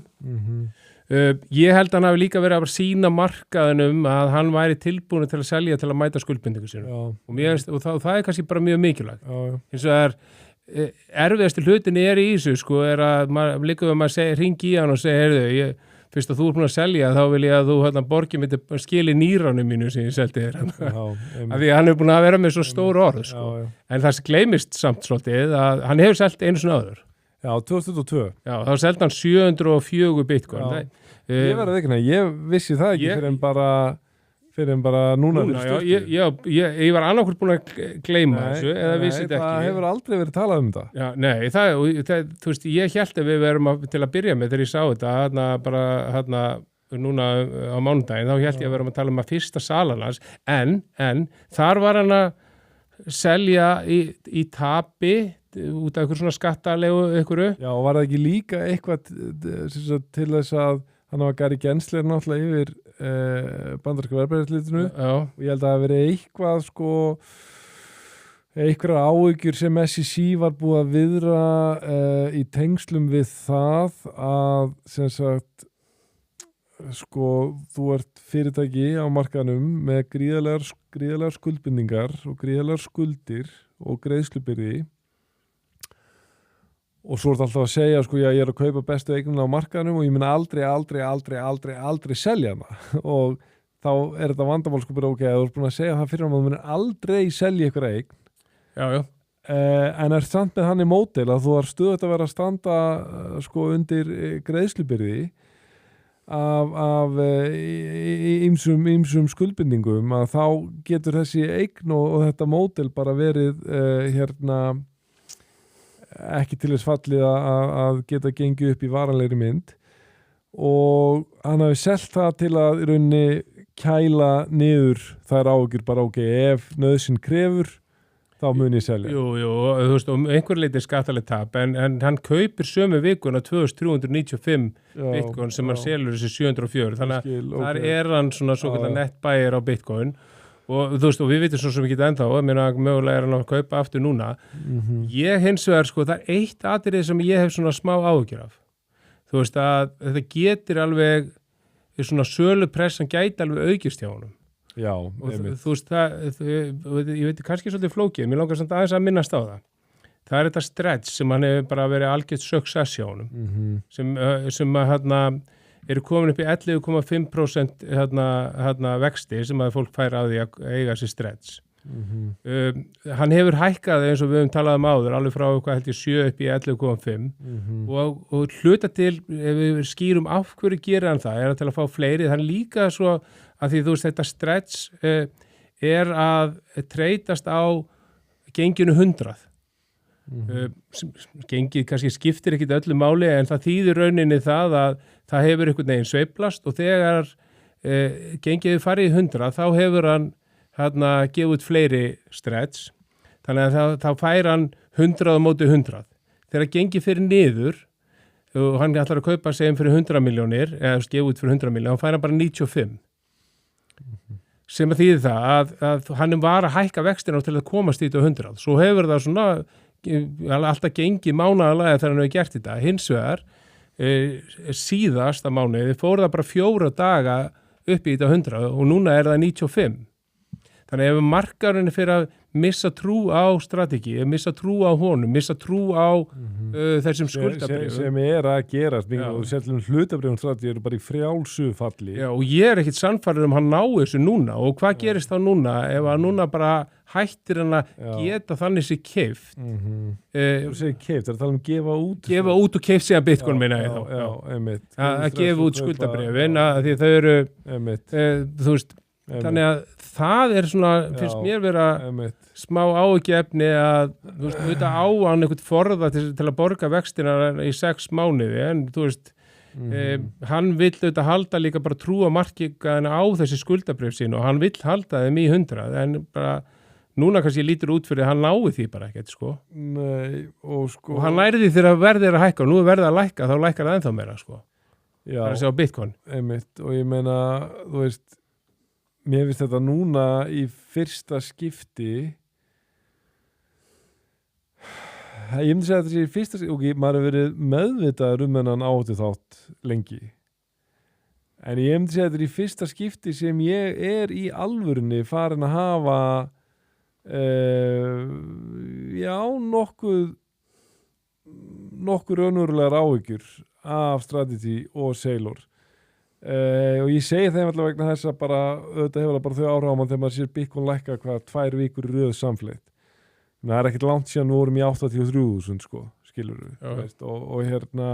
Ég held að hann hafi líka verið að sýna markaðinum að hann væri tilbúin til að selja til að mæta skuldbindingu sínu. Og það kannski bara mjög mikilvægt. Hins vegar erfiðasti hlutin í þessu sko er að líka við maður hringi í hann og segja, heyrðu, fyrst að þú búin að selja, þá vil ég að þú borgi mig til skili nýránum mínu sem ég seldi þér. Af því að hann búin að vera með svo stór orð, sko. En það gleymist samt svolítið að hann hefur selt einu sinni áður. Já, 2022. Já, þá seldi hann 704 bitcoin. Ég verði ekki, ég vissi það ekki fyrir en bara núna ég var annarkvort búin að gleyma þessu eða vissi þetta ekki. Það hefur aldrei verið talað um þetta. Já, nei, þú veist, ég hélt að við verum til að byrja með þegar ég sá þetta núna á mánudaginn, þá hélt ég að verum að tala um að fyrsta salan hans, en þar var hann að selja í tapi út af eitthvað svona skattalegu einhverju. Já, og var það ekki líka eitthvað til þess að hann var Gary Gensler náttúrulega yfir bandaríska verðbréfaeftirlitinu og ég held að það hafi verið eitthvað sko einhverjar áhyggjur sem SEC var búið að viðra í tengslum við það að sem sagt sko þú ert fyrirtæki á markaðnum með gríðarlegar skuldbindingar og gríðarlegar skuldir og greiðslubyrði og svo er þetta alltaf að segja sko ég er að kaupa bestu eignina á markaðnum og ég mun aldrei selja hana og þá er þetta vandamál sko bara ok, þú ert búin að segja það fyrir hann að þú mun aldrei selja ykkur eign. Já. En er samt með hann í módel að þú er stöðugt að vera að standa sko undir greiðslubyrði af ýmsum skuldbindingum að þá getur þessi eign og þetta módel bara verið ekki til þess fallið að geta gengið upp í varanlegri mynd og hann hafi selt það til að í rauninni kæla niður þær áhyggjur bara ok, ef nauðsyn krefur þá mun ég selja. Jú, þú veist, einhver leiti skattaleg tap en hann kaupir sömu vikuna 2395 bitcoin sem hann selur þessi 704 þannig að þar er hann svona svokallar nettbæir á bitcoin og þú veist, og við vitum svo sem ekki ennþá mögulega er hann að kaupa aftur núna ég hins vegar, sko, það er eitt atriði sem ég hef svona smá áhyggjur af þú veist að þetta getur alveg svona sölupressan gæti alveg aukist hjá honum og þú veist ég veit kannski svolítið flókið, mér langar samt aðeins að minnast á það er þetta stretch sem hann hefur bara verið algjört success hjá honum sem að eru komin upp í 11,5% vexti sem að fólk fær á því að eiga sér stretch. Hann hefur hækkað eins og við höfum talað um áður, alveg frá hvað held ég 7 upp í 11,5 og hluta til, ef við skýrum af hverju gerir hann það, er til að fá fleiri, þannig líka svo að því þú veist þetta stretch er að treytast á genginu 100. Gengið kannski skiptir ekkit öllu máli en það þýðir rauninni það að það hefur einhvern veginn sveiflast og þegar gengið farið í 100 þá hefur hann gefið út fleiri stretch þannig að þá fær hann 100 á móti 100 þegar gengið fyrir niður og hann ætlar að kaupa segjum fyrir 100 milljónir eða gefið út fyrir 100 milljónir þá fær hann bara 95 sem að þýðir það að hann var að hækka vextina til að komast í 100 svo hefur það svona alltaf gengið mánaðarlega þegar hann hefur gert þetta hins vegar síðasta mánuði fór það bara 4 daga upp í þetta 100 og núna er það 95 þannig ef markaðurinn er fyrir að missa trú á strategi, missa trú á honum missa trú á þessum skuldabréfum sem er að gerast og sérlega hlutabréfum strategi eru bara í frjálsu falli og ég er ekkit sannfærður hann ná þessu núna og hvað gerist þá núna ef að núna bara hættir hann að geta þannig sér keypt þú segir keypt, það er að tala um gefa út og keypt síðan bitcoin minna ég þá að gefa út skuldabréfin að því þau eru þú veist þannig að það er svona, finnst mér vera smá áhyggjuefni að þú veist, auðvitað á hann einhvern forða til að borga vextina í 6 mánuði en þú veist, hann vill auðvitað halda líka bara trú á markaðina á þessi skuldabréf sín og hann vill halda þeim í 100 en bara núna kannski lítur út fyrir að hann nái því bara ekkert sko. Nei, og hann læri því þegar verðið er að hækka og nú er verðið að lækka þá lækkar það ennþá meira sko. Já, það er að segja á bitcoin og ég meina, þú veist mér finnst þetta núna í fyrsta skipti ég myndi segja að þetta sé í fyrsta skipti og maður hefur verið meðvitaður þennan áhættu þátt lengi en ég myndi segja að þetta er í fyrsta skipti sem ég í alvörunni farin að hafa já, nokkur raunverulegar áhyggjur af Strategy og Sailor og ég segi þeim alltaf vegna þess að bara, auðvitað hefur það bara þau áhrif á mann þegar maður sér Bitcoin lækka 2 vikur í röð samfleytt. Það er ekkert langt síðan við vorum í 83.000 sko, skilurðu, veist, og hérna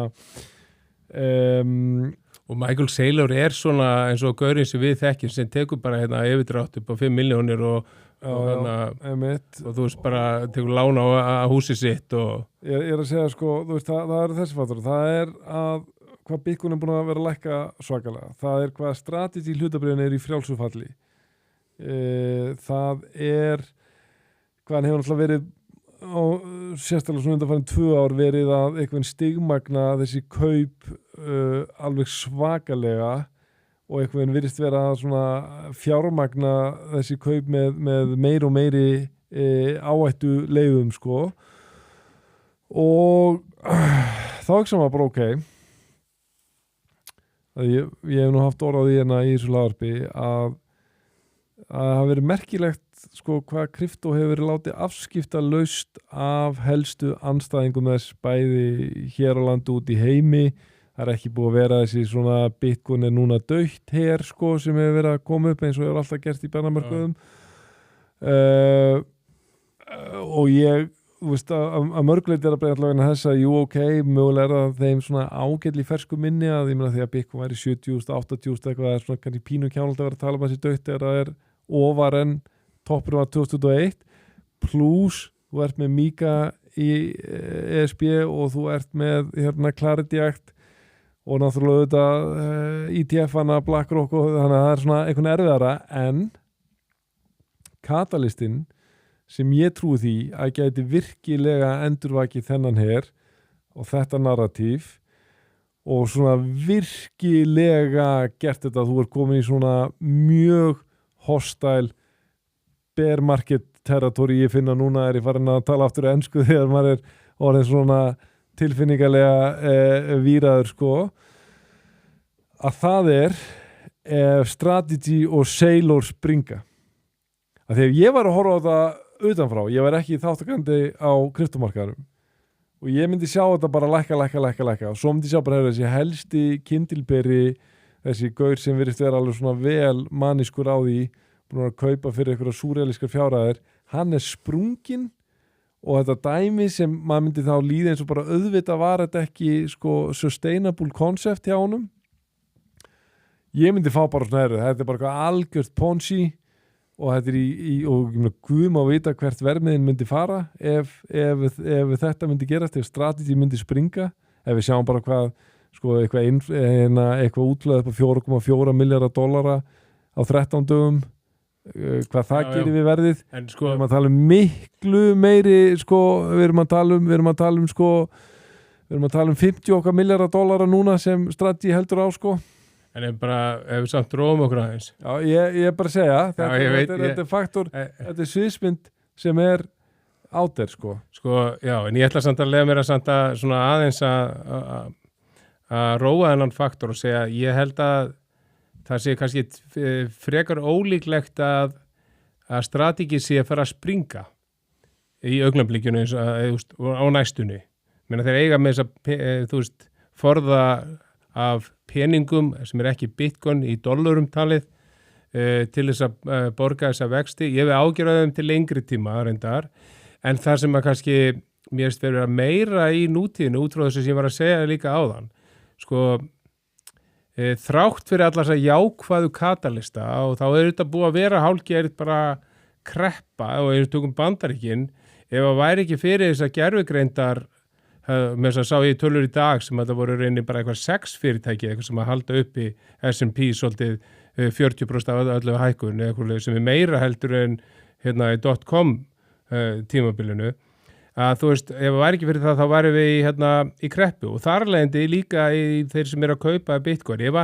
og Michael Saylor svona eins og gaurinn sem við þekkjum sem tekur bara hérna yfirdrátt upp á 5 milljónir og þú veist bara tekur lána á húsi sitt og ég að segja sko, þú veist, það er þessi faktor, það er að hvað Bitcoin búin að vera að lækka svakalega, það er hvað Strategy hlutabréfin í frjálsufalli það er hvað hann hefur náttúrulega verið og sérstaklega svona undanfarin 2 ár verið að einhvern stigmagna þessi kaup alveg svakalega og einhvern virðist vera svona fjármagna þessi kaup með meiri og meiri áhættu leiðum sko og þá ekki maður bara ok ég hef nú haft orð á því hérna í þessu lagarpi að það hafi verið merkilegt sko hvað krypto hefur verið látið afskipta laust af helstu andstæðingum þess bæði hér á landi út í heimi. Það er ekki búið að vera þessi svona Bitcoin er núna dautt her sko sem hefur verið að koma upp eins og hefur alltaf gert í bernamörkuðum og ég þú veist að mörgleiti er að breyta allavega þess að jú ok, mögulega er það þeim svona ágætli fersku minni að ég meina því að Bitcoin væri 70.000, 80.000 eitthvað, það er svona kannski pínu kjánald að vera að tala um þessi dautt þegar það er ofar en toppurinn var 2021 pluss þú ert með Mika í ESB og þú ert með hérna Clarity Act og náttúrulega auðvitað ETF-ana, BlackRock og þannig að það er svona einhvern erfiðara en katalistinn sem ég trúi því að gæti virkilega endurvakið þennan her og þetta narratív og svona virkilega gert þetta að þú er komin í svona mjög hostile bear market territory ég finna núna ég farin að tala aftur ensku þegar maður orðin svona tilfinningalega víraður sko að það Strategy og Sailor springa að þegar ég var að horfa á það utanfrá, ég var ekki þáttakandi á kryptomarkaðurum og ég myndi sjá þetta bara lækka og svo myndi sjá bara þessi helsti kindilberi, þessi gaur sem virðist vera alveg svona vel manískur á því, búin að kaupa fyrir einhverja súrealískar fjárhæðir, hann sprunginn og þetta dæmi sem maður myndi þá líða eins og bara auðvitað var þetta ekki sko sustainable concept hjá honum ég myndi fá bara svona þetta bara eitthvað algjört ponzi og þetta og guðum að vita hvert verðmiðin myndi fara ef þetta myndi gerast, ef Strategy myndi springa, ef við sjáum bara hvað sko eitthvað útflöð upp á $4,4 miljardar á 13 dögum hvað það gerir við verðið en sko, við erum að tala um miklu meiri sko, við erum að tala um 50 miljardar núna sem Strategy heldur á sko en ef við samt róum okkur aðeins Já, ég er bara að segja þetta er faktor, þetta sviðsmynd sem out there sko já, en ég ætla samt að lega mér að samt að svona aðeins að róa þennan faktor og segja, ég held að það sé kannski frekar ólíklegt að Strategy sé að fara að springa í augnablikinu eins og á næstunni menn að þeir eiga með þess að forða af peningum sem ekki Bitcoin í dollarum talið til þess að borga þessa vexti. Ég hef ágjörðað þeim til lengri tíma reyndar, en það sem að kannski mér finnst vera meira í nútíðinu út frá þessu sem ég var að segja líka áðan. Sko, þrátt fyrir allar þess að jákvæðu katalista og þá þetta búið að vera hálfgerð bara kreppa og eins tökum Bandaríkin, ef það væri ekki fyrir þess að gervigreindar með þess að sá ég tölur í dag sem að það voru reyni bara eitthvað 6 fyrirtæki eitthvað sem að halda upp í S&P svolítið 40% af öllu hækkun eitthvað sem meira heldur en hérna í .com tímabilinu að þú veist, ef það væri ekki fyrir það þá væri við í kreppu og þar leiðandi líka í þeir sem að kaupa Bitcoin við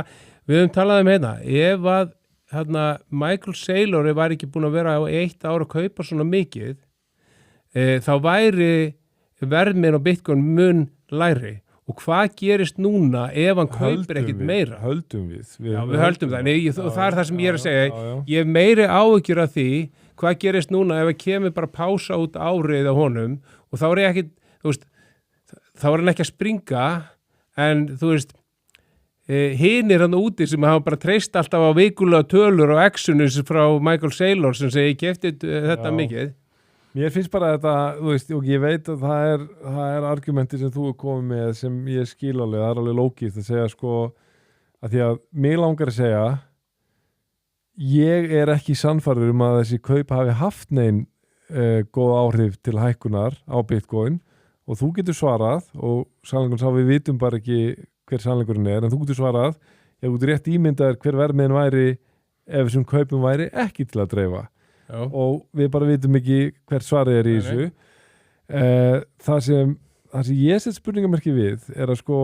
höfum talað ef að Michael Saylor var ekki búin að vera á 1 ár að kaupa svona mikið þá væri verðminn á Bitcoin mun lægri og hvað gerist núna ef hann kaupir ekkit meira? Höldum við. Já, við höldum það. Nei, og það er það sem ég er að segja. Já. Ég hef meiri áhyggjur af því hvað gerist núna ef að kemur bara pása út árið á honum og þá er ég ekki, þú veist, þá er hann ekki að springa en þú veist, hinir hann úti sem hafa bara treyst alltaf á vikulega tölur og Exodus frá Michael Saylor sem segi ég kefti þetta mikið. Mér finnst bara þetta, þú veist, og ég veit að það er argumenti sem þú er komið með sem ég skil alveg, það er alveg lógist að segja sko, að því að mig langar að segja ég er ekki sannfærður að þessi kaup hafi haft neinn góð áhrif til hækkunar á Bitcoin og þú getur svarað og sannleikurinn sá við vitum bara ekki hver sannleikurinn en þú getur svarað, ég getur rétt ímyndaður hver verðmiðin væri ef þessum kaupum væri ekki til að dreifa. Já. Og við bara vitum ekki hvert svarið er í þessu. Það sem ég set spurningamerki við er að sko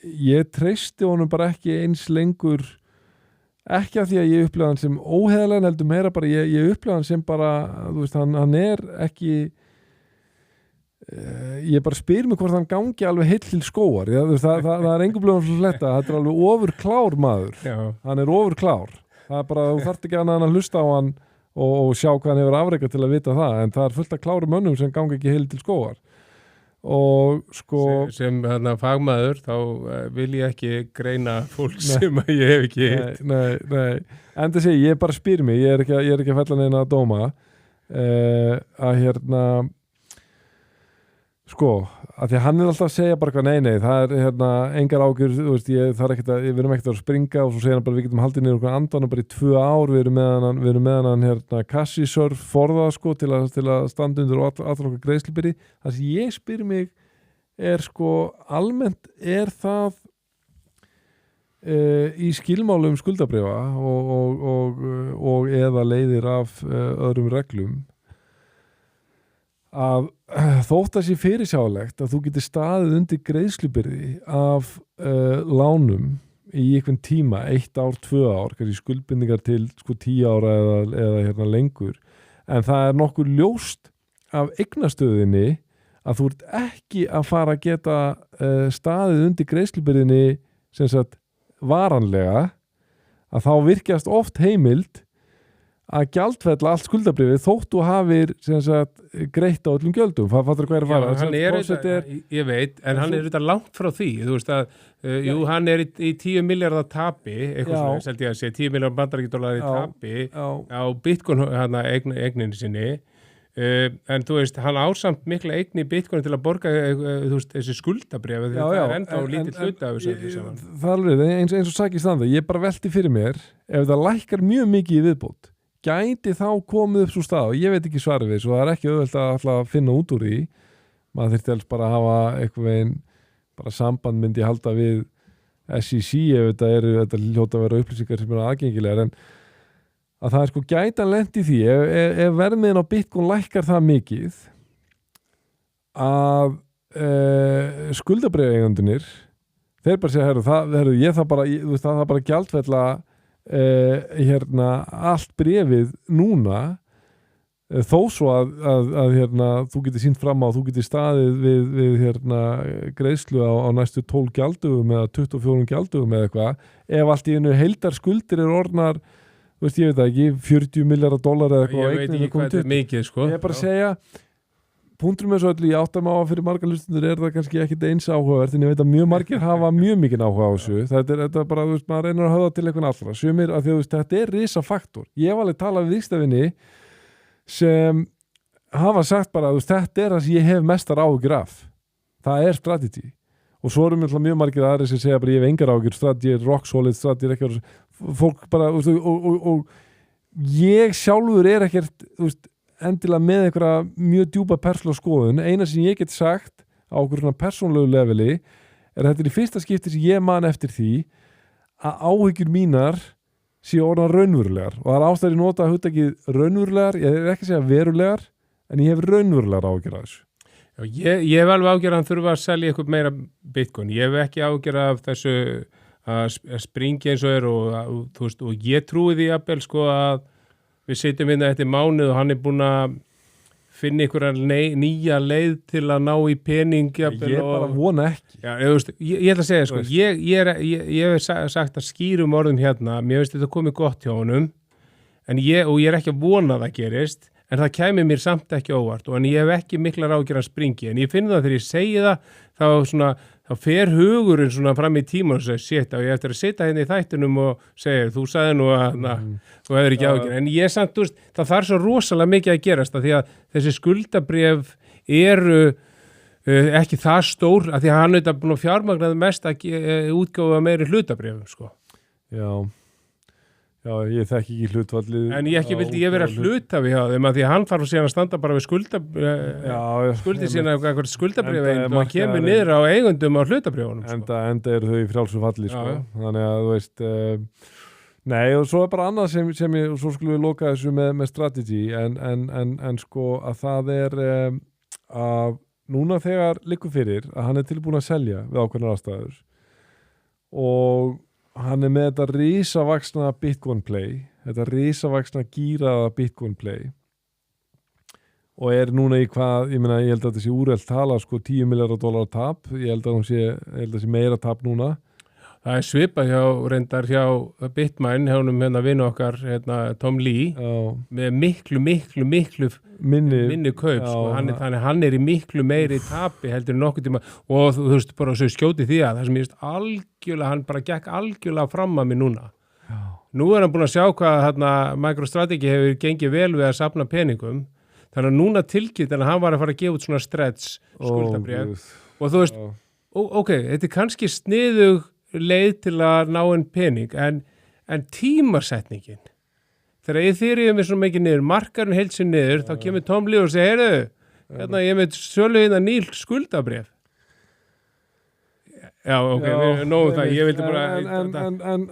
ég treysti honum bara ekki eins lengur ekki af því að ég upplega hann sem óheðalega heldur meira bara ég upplega hann sem bara þú veist, hann er ekki ég bara spyr mig hvort hann gangi alveg heill til skóar það er engum blöðum fyrir fletta þetta er alveg ofurklár maður. Já. Hann er ofurklár það er bara, þú þarft ekki annað en að hlusta á hann og sjá hvað hann hefur afrekað til að vita það en það er fullt af klárum mönnum sem gangi ekki heill til skóar og sko sem fagmaður þá vil ég ekki greina fólk sem ég hef ekki hitt. Nei en það segi, ég bara spyr mig ég er ekki að fella neina að dóma að sko, að því að hann er alltaf að segja bara hvað nei, það er engar ágjur, þú veist, við erum ekkert að springa og svo segja hann bara við getum haldið niður okkur andan og bara í 2 ár, við erum með hann Cassisurf forða sko til að standa undir og allra okkar greiðslubyrði. Það sem ég spyr mig er sko, almennt er það í skilmálum skuldabréfa og eða leiðir af öðrum reglum að þótt að sé fyrirsjáanlegt að þú getur staðið undir greiðslubyrði af lánum í einhvern tíma, 1 ár, 2 ár, kannski skuldbindingar til sko 10 ára eða lengur, en það er nokkuð ljóst af eignastöðinni að þú ert ekki að fara að geta staðið undir greiðslubyrðinni sem sagt varanlega, að þá virkjast oft heimild að gjaldfella allt skuldabrifið þótt þú hafir greitt á öllum gjöldum. Fattar hvað er að fara? Ég veit, en hann er þetta langt frá því. Þú veist að, hann er í 10 miljardar tapi, eitthvað svona, seldi ég að segja, 10 miljardar bandaríkjadollar í tapi á Bitcoin eigninni sinni. En þú veist, hann ásamt mikla eigni í Bitcoin til að borga þú veist, þessi skuldabrif það er enda á lítill hluta af þessu saman. Það er alveg, eins og sagði standa, ég bara velti fyrir mér ef það lækkar mjög mikið í viðbót gæti þá komið upp svo stað og ég veit ekki svarið við svo það er ekki auðvelt að alltaf finna út úr því maður þyrfti alls bara að hafa eitthvað veginn bara samband myndi halda við SEC ef þetta hljóta að vera upplýsingar sem eru aðgengilegar en að það er sko gætan lent í því ef verðmiðin á Bitcoin lækkar það mikið að skuldabréfaeigendurnir þeir bara segja ég það bara gjaldfella allt bréfið núna þó svo að þú getur sýnt fram á þú getur staðið við greiðslu á næstu 12 gjaldugum eða 24 gjaldugum eða eitthvað ef allt í einu heildar skuldir orðnar veist ég veit það ekki, $40 miljardar eða eitthvað ég veit ekki hvað þetta er mikið sko ég er bara að segja punktur með svo öllu, ég áttam á að fyrir margar hlustundur er það kannski ekkit eins áhugavert en ég veit að mjög margir hafa mjög mikið áhuga á þessu þetta er bara, þú veist, maður reynir að höfða til einhvern allra sumir að því að þetta er risafaktor ég hef alveg talað við vístafinni sem hafa sagt bara, þú veist, þetta er það sem ég hef mestar áhugur af það er strategy og svo erum mjög margir aðri sem segja bara ég hef engar áhugur strategy er rock solid, strategy er ekki fólk bara, þú veist, og ég sjálfur er ekkert, þú veist endilega með einhverja mjög djúpa persónulega skoðun. Eina sem ég get sagt á okkur svona persónulegu leveli er að þetta er í fyrsta skipti sem ég man eftir því að áhyggjur mínar séu orðnar raunverulegar og það er ástæður að nota hugtakið raunverulegar, ég er ekki að segja verulegar en ég hef raunverulegar áhyggjur af þessu. Já, ég hef alveg áhyggjur að hann þurfa að selja eitthvað meira Bitcoin. Ég hef ekki áhyggjur af þessu að springi eins og er og þú veist, og ég trúi því jafnvel sko að við sitjum hérna eftir mánuð og hann er búin að finna einhverja nýja leið til að ná í pening ég bara vona ekki Já, ég ætla að segja, sko, ég hef sagt að skýrum orðum hérna, mér finnst þetta komið gott hjá honum, en ég er ekki að vona að það gerist, en það kæmi mér samt ekki óvart, og en ég hef ekki miklar ágjur að springi, en ég finn það þegar ég segi það, þá fer hugurinn svona fram í tíma og segir, shit, og ég eftir að sitja hérna í þættunum og segir, þú sagði nú að, þú hefur ekki ágjur, en ég samt, það þarf svo rosalega mikið að gerast, að því að þessi skuldabréf eru ekki það stór, að því að hann auðvitað búin að fjármagnaði mest að útgáfa meiri hlutabréfum, sko. Já, ég þekki ekki hlutfallið. En ég vildi vera hlutafi hjá þeim að því að hann þarf síðan að standa bara við skuldi síðan eitthvað skuldabréf og hann kemur niður á eigundum á hlutabrjónum. Enda eru þau í frjálsu falli, sko. Þannig að, þú veist, nei, og svo bara annað sem ég, og svo skulum við loka þessu með strategy, en sko að það að núna þegar liggur fyrir að hann tilbúin að selja við ákveðnar aðstæður og hann með þetta risavaxna Bitcoin play, þetta risavaxna gýraða Bitcoin play og núna í hvað, ég held að þetta sé úrelt tala, sko, $10 miljardar tap, ég held að það sé meira tap núna. Það svipað reyndar hjá Bitmain, hjánum hérna vinu okkar, Tom Lee, með miklu minni kaup, sko. Þannig hann í miklu meiri tapi heldur nokkuð tíma og þú veist bara svo skjóti því að það sem ég veist algjörlega, hann bara gekk algjörlega fram að mig núna. Já. Nú hann búin að sjá hvað MicroStrategy hefur gengið vel við að safna peningum, þannig að núna tilkynnt en hann var að fara að gefa út svona stretch skuldabréf og þú veist, ok, þetta kannski sniðug leið til að ná en pening en tímasetningin þegar Ethereum svo mikið niður, markarinn heilt sér niður þá kemur Tom Lee og segir heyrðu, ég með sölu hérna nýl skuldabréf já, ok, við nógum það ég vildi bara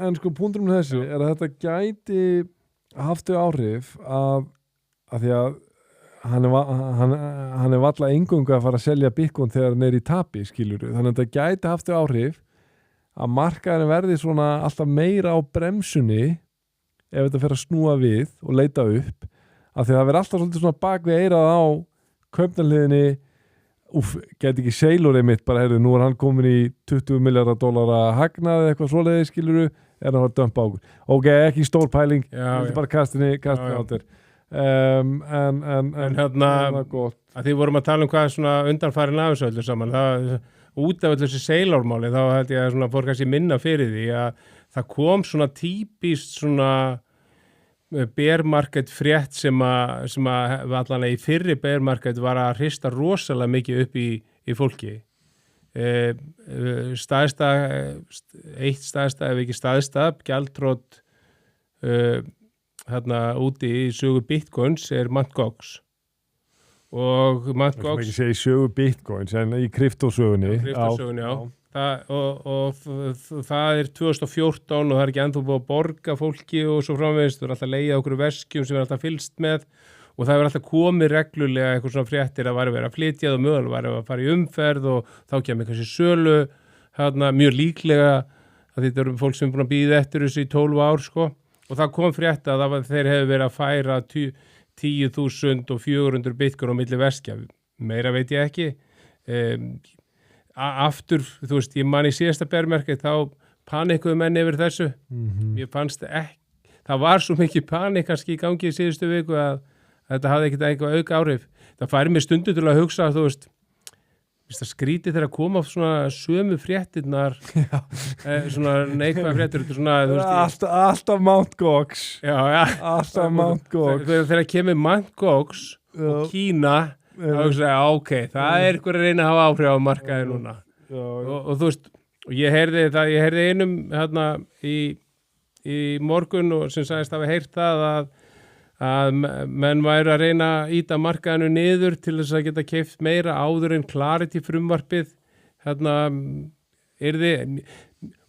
en sko punktur þessu er að þetta gæti haft áhrif að því að hann varla engungu að fara að selja Bitcoin þegar hann í tapi, skilur þannig að þetta gæti haft áhrif að markaðurinn verði svona alltaf meira á bremsunni ef þetta fer að snúa við og leita upp af því að það verður alltaf svolítið svona bak við eirað á kaupnarliðinni geti ekki seilurinn mitt bara, heyrðu, nú hann komin í $20 miljardar hagnað eða eitthvað svoleiði, skiluru hann var dömpa á ok, ekki stór pæling bara kastinni á þér en hérna að því vorum að tala hvað svona undanfarin af þessu öllu saman út af þessu seilármáli þá held ég að svona fór kannski minna fyrir því að það kom svona típist svona bear market frétt sem að allan í fyrri bear market var að hrista rosalega mikið upp í fólki eitt stærsta ef ekki stærsta gjaldþrot hérna úti í sögu Bitcoins Mt. Gox og Mt. Gox ekki segja í sögu Bitcoins en í kryptosögunni já. Og það 2014 og það ekki ennþá búið að borga fólki og svo framvegis, þú alltaf leigja okkur veskjum sem alltaf fylgst með og það alltaf komið reglulega eitthvað svona fréttir að vera að flytja og mögulega var að fara í umferð og þá kemur kannski sölu mjög líklega að þetta eru fólk sem er búin að bíða eftir þessu í 12 ár sko og það kom frétt að þeir hefur verið að færa 10.400 bitcoin á milli veskja, meira veit ég ekki aftur, þú veist, ég man í síðasta bearmarket þá panikuðu menn yfir þessu ég fannst ekki það var svo mikið panik kannski í gangi í síðustu viku að þetta hafði ekkert eitthvað auka áhrif það færi mig stundu til að hugsa þú veist, það skrítið þegar að koma svona sömu fréttirnar svona neikvæða fréttir svona, alltaf Mt. Gox alltaf Mt. Gox þegar kemur Mt. Gox og Kína þá hugsa ok, það einhver að reyna að hafa áhrif á markaði núna og þú veist, og ég heyrði einum hérna í morgun og sem sagðist hafa heyrt það að menn væru að reyna að ýta markaðinu niður til þess að geta keypt meira áður en Clarity frumvarpið hérna yrði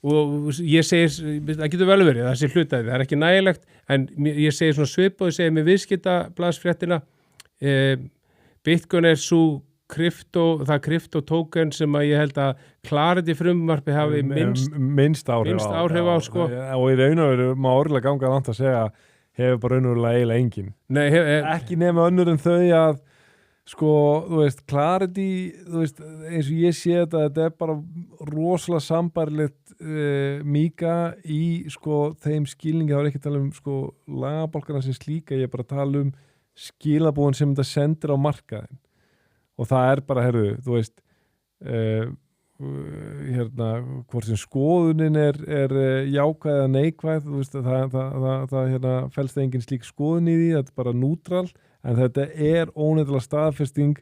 og ég segir, það getur vel verið það sé hlutaði, það ekki nægilegt en ég segir svona svip og ég segir með viðskiptablaðsfréttina Bitcoin svo kryptotóken sem að ég held að Clarity frumvarpi hafi minnst áhrif á sko. Og í raun og veru má orðilega ganga langt að segja hefur bara raun og verulega eiginlega engin ekki nema önnur en þau að sko, þú veist, clarity, þú veist, eins og ég sé þetta er bara rosalega sambarlegt Mika í sko þeim skilningi, þá ekki að tala sko lagabálkana sem slíka, ég er bara að tala skilabúin sem þetta sendir á markaðin og það er bara, herðu, þú veist hvort sem skoðunin er jákvæð eða neikvæð, þú veist, það felst engin slík skoðun í því, þetta er bara nútral, en þetta er óneitt staðfesting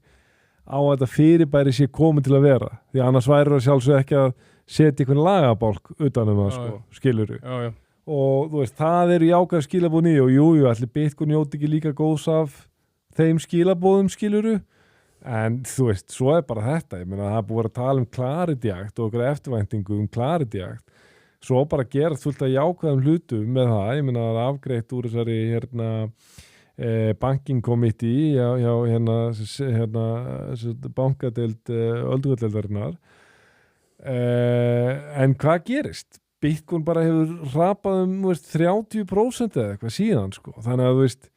á að þetta fyrirbæri sé komið til að vera, því annars væri það sjálfsög ekki að setja einhvern lagabálk utanum það, sko, skilurðu. Já. Og þú veist, það eru jákvæð skilabúin í og jú, allir Bitcoin njóti ekki líka góðs af þeim skilabúðum, skilurðu. En þú veist, svo er bara þetta, ég meina það er búið að tala clarity act og okkur eftirvæntingu clarity act, svo bara gerast fullt af jákvæðum hlutum með það, ég meina það er afgreitt úr þessari banking committee hjá bankadeild öldugöldeldarinnar en hvað gerist? Bitcoin bara hefur rapað 30% eða eitthvað síðan, sko, þannig að þú veist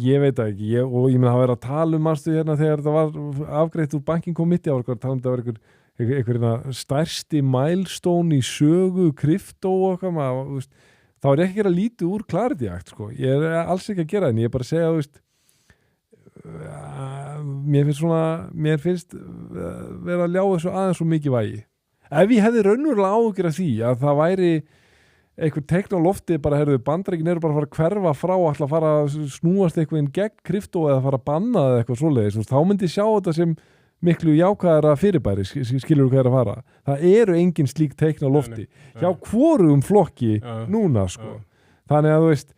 ég veit ekki, og ég meina það verið að tala marstu þegar það var afgreitt úr banking committee, það var að tala einhver stærsti milestone í sögu, krypto og eitthvað, þá er ekki að lítið úr clarity act, sko, ég er alls ekki að gera en ég er bara að segja, þú veist mér finnst vera að ljá þessu aðeins svo mikið vægi. Ef ég hefði raunverulega áhyggjur af því að það væri einhver tekn á lofti bara, herðu, Bandaríkin eru bara að fara að hverfa frá ætla að fara að snúast eitthvað gegn krypto eða fara að banna eða eitthvað svoleiðis, þá myndi ég sjá þetta sem miklu jákvæðara fyrirbæri, skilur hvað er að fara. Það eru engin slík tekn á lofti hjá hvorugum flokki núna, sko. Þannig að þú veist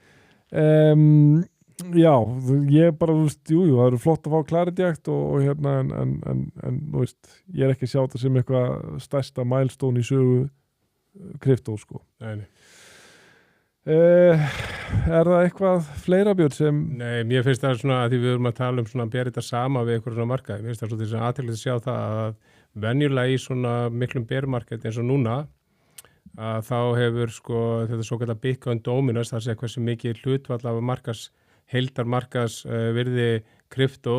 já, ég bara, þú veist, jú, það eru flott að fá clarity act og en þú veist, ég er ekki að sjá þetta sem eitthvað stærsta milestone í sögu krypto, sko. Nei. Er það eitthvað fleira, Björn, sem... Nei, mér finnst það svona að því við erum að tala svona að bera þetta sama við einhverjum svona markaði. Mér finnst það svona athyglisvert að sjá það að venjulega í svona miklum bearmarket eins og núna að þá hefur sko þetta svo kallar Bitcoin dominance, það sé hversu mikið hlutvall af heildarmarkas virði krypto,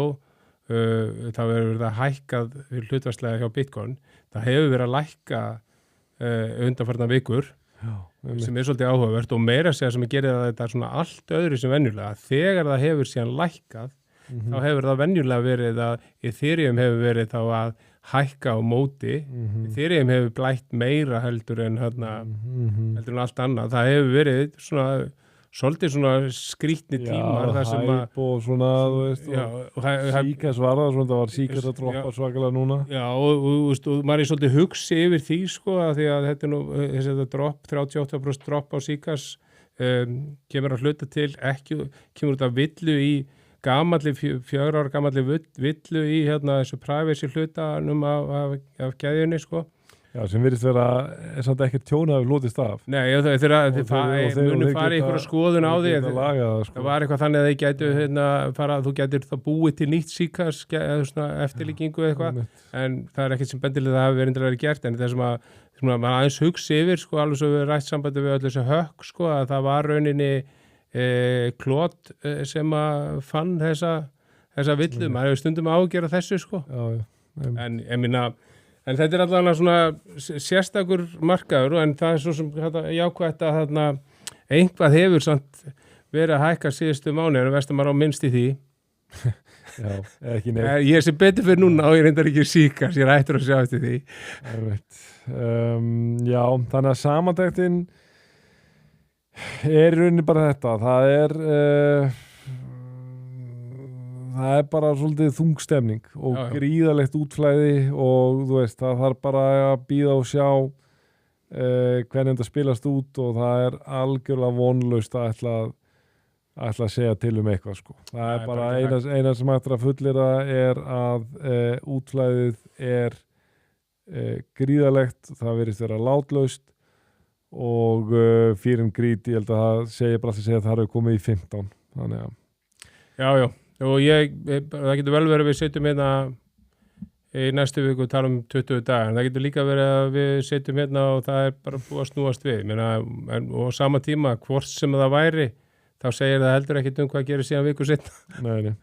það hefur verið að hækkað hlutvarslega hjá Bitcoin. Það hefur verið að lækka undanfarna vikur sem er svolítið áhugavert og meira segja sem að gera þetta svona allt öðru sem venjulega. Þegar það hefur síðan lækkað, þá hefur það venjulega verið að Ethereum hefur verið þá að hækka á móti. Ethereum hefur blætt meira heldur en heldur en allt annað. Það hefur verið svona svolítið svona skrýtni tímar þar sem að hæp og svona, þú veist, síkas var það, svona það var síkas að droppa svakalega núna. Já, og maður er svolítið hugsi yfir því, sko, að því að þetta er nú, þessi drop, 38% drop á síkas, kemur að hluta til, kemur út af villu í gamalli, 4 ára gamalli villu í þessu privacy hlutanum af gæðjunni, sko. Já, sem virðist vera, samt ekkert tjónaði lótist af. Nei, þeir munu fara í einhverja skoðun á því. Það var eitthvað þannig að þeir gætu þú gætir þá búið til nýtt síkas eftirlíkingu eitthvað, en það er ekkert sem bendilega það hafi verið gert, en það sem að maður aðeins hugsi yfir, sko, alveg svo við rætt sambandi við öll þessu högg, sko, að það var rauninni klót sem að fann þessa villu. Maður hefur stundum ágjörð þessu, sko. En þetta er allavega svona sérstakur markaður, en það er svo sem jákvætt að einhvað hefur samt verið að hækka síðustu mánuði, en verðst að maður á minnst í því. Já, ekki neitt. Ég er sem betur fyrir núna og ég reyndar ekki síkast, ég er ættur að sjá eftir því. Já, þannig að samantæktin er í rauninni bara þetta. Það er bara svolítið þungstemning og gríðalegt útflæði og þú veist, það þarf bara að bíða og sjá hvernig þetta spilast út og það er algjörlega vonlaust að ætla að segja til eitthvað, sko. Það er bara eina sem ættir að fullira er að útflæðið er gríðalegt, það virðist vera látlaust og fyrir grít, ég held að það segja bara að það hefur komið í 15, þannig að Já. Og það getur vel verið að við setjum hérna í næstu viku og tala 20 dagar, en það getur líka verið að við setjum hérna og það er bara búið að snúast við. Og sama tíma, hvort sem það væri, þá segir það heldur ekkert hvað gerir síðan viku setna. Nei.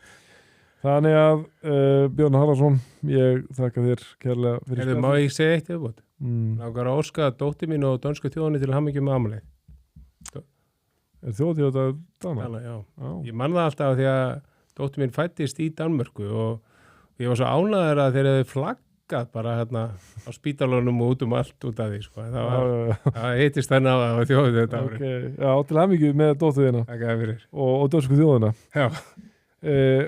Þannig að Björn Haraldsson, ég þakka þér kærlega fyrir Má ég segja eitt viðbót? Mm. Langar að óska dóttir mín og dönsku þjóðinni til hamingju með afmælið. Er þjóðtíð Dana? Dana, já. Já. Ég man það alltaf því að dóttir mín fættist í Danmörku og ég var svo ánæður að þeir hefði flaggað bara hérna á spítalunum og út allt út af því, sko. Það heitist þannig að það var þjóðið þetta árið. Okay. Já, til hamingju með dóttuðina Takk að fyrir. og dönsku þjóðina. Já.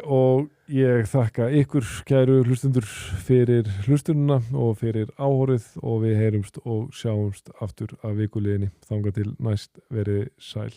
Og ég þakka ykkur kæru hlustundur fyrir hlustununa og fyrir áhorið og við heyrumst og sjáumst aftur af vikuliðinni þangað til næst verið sæl.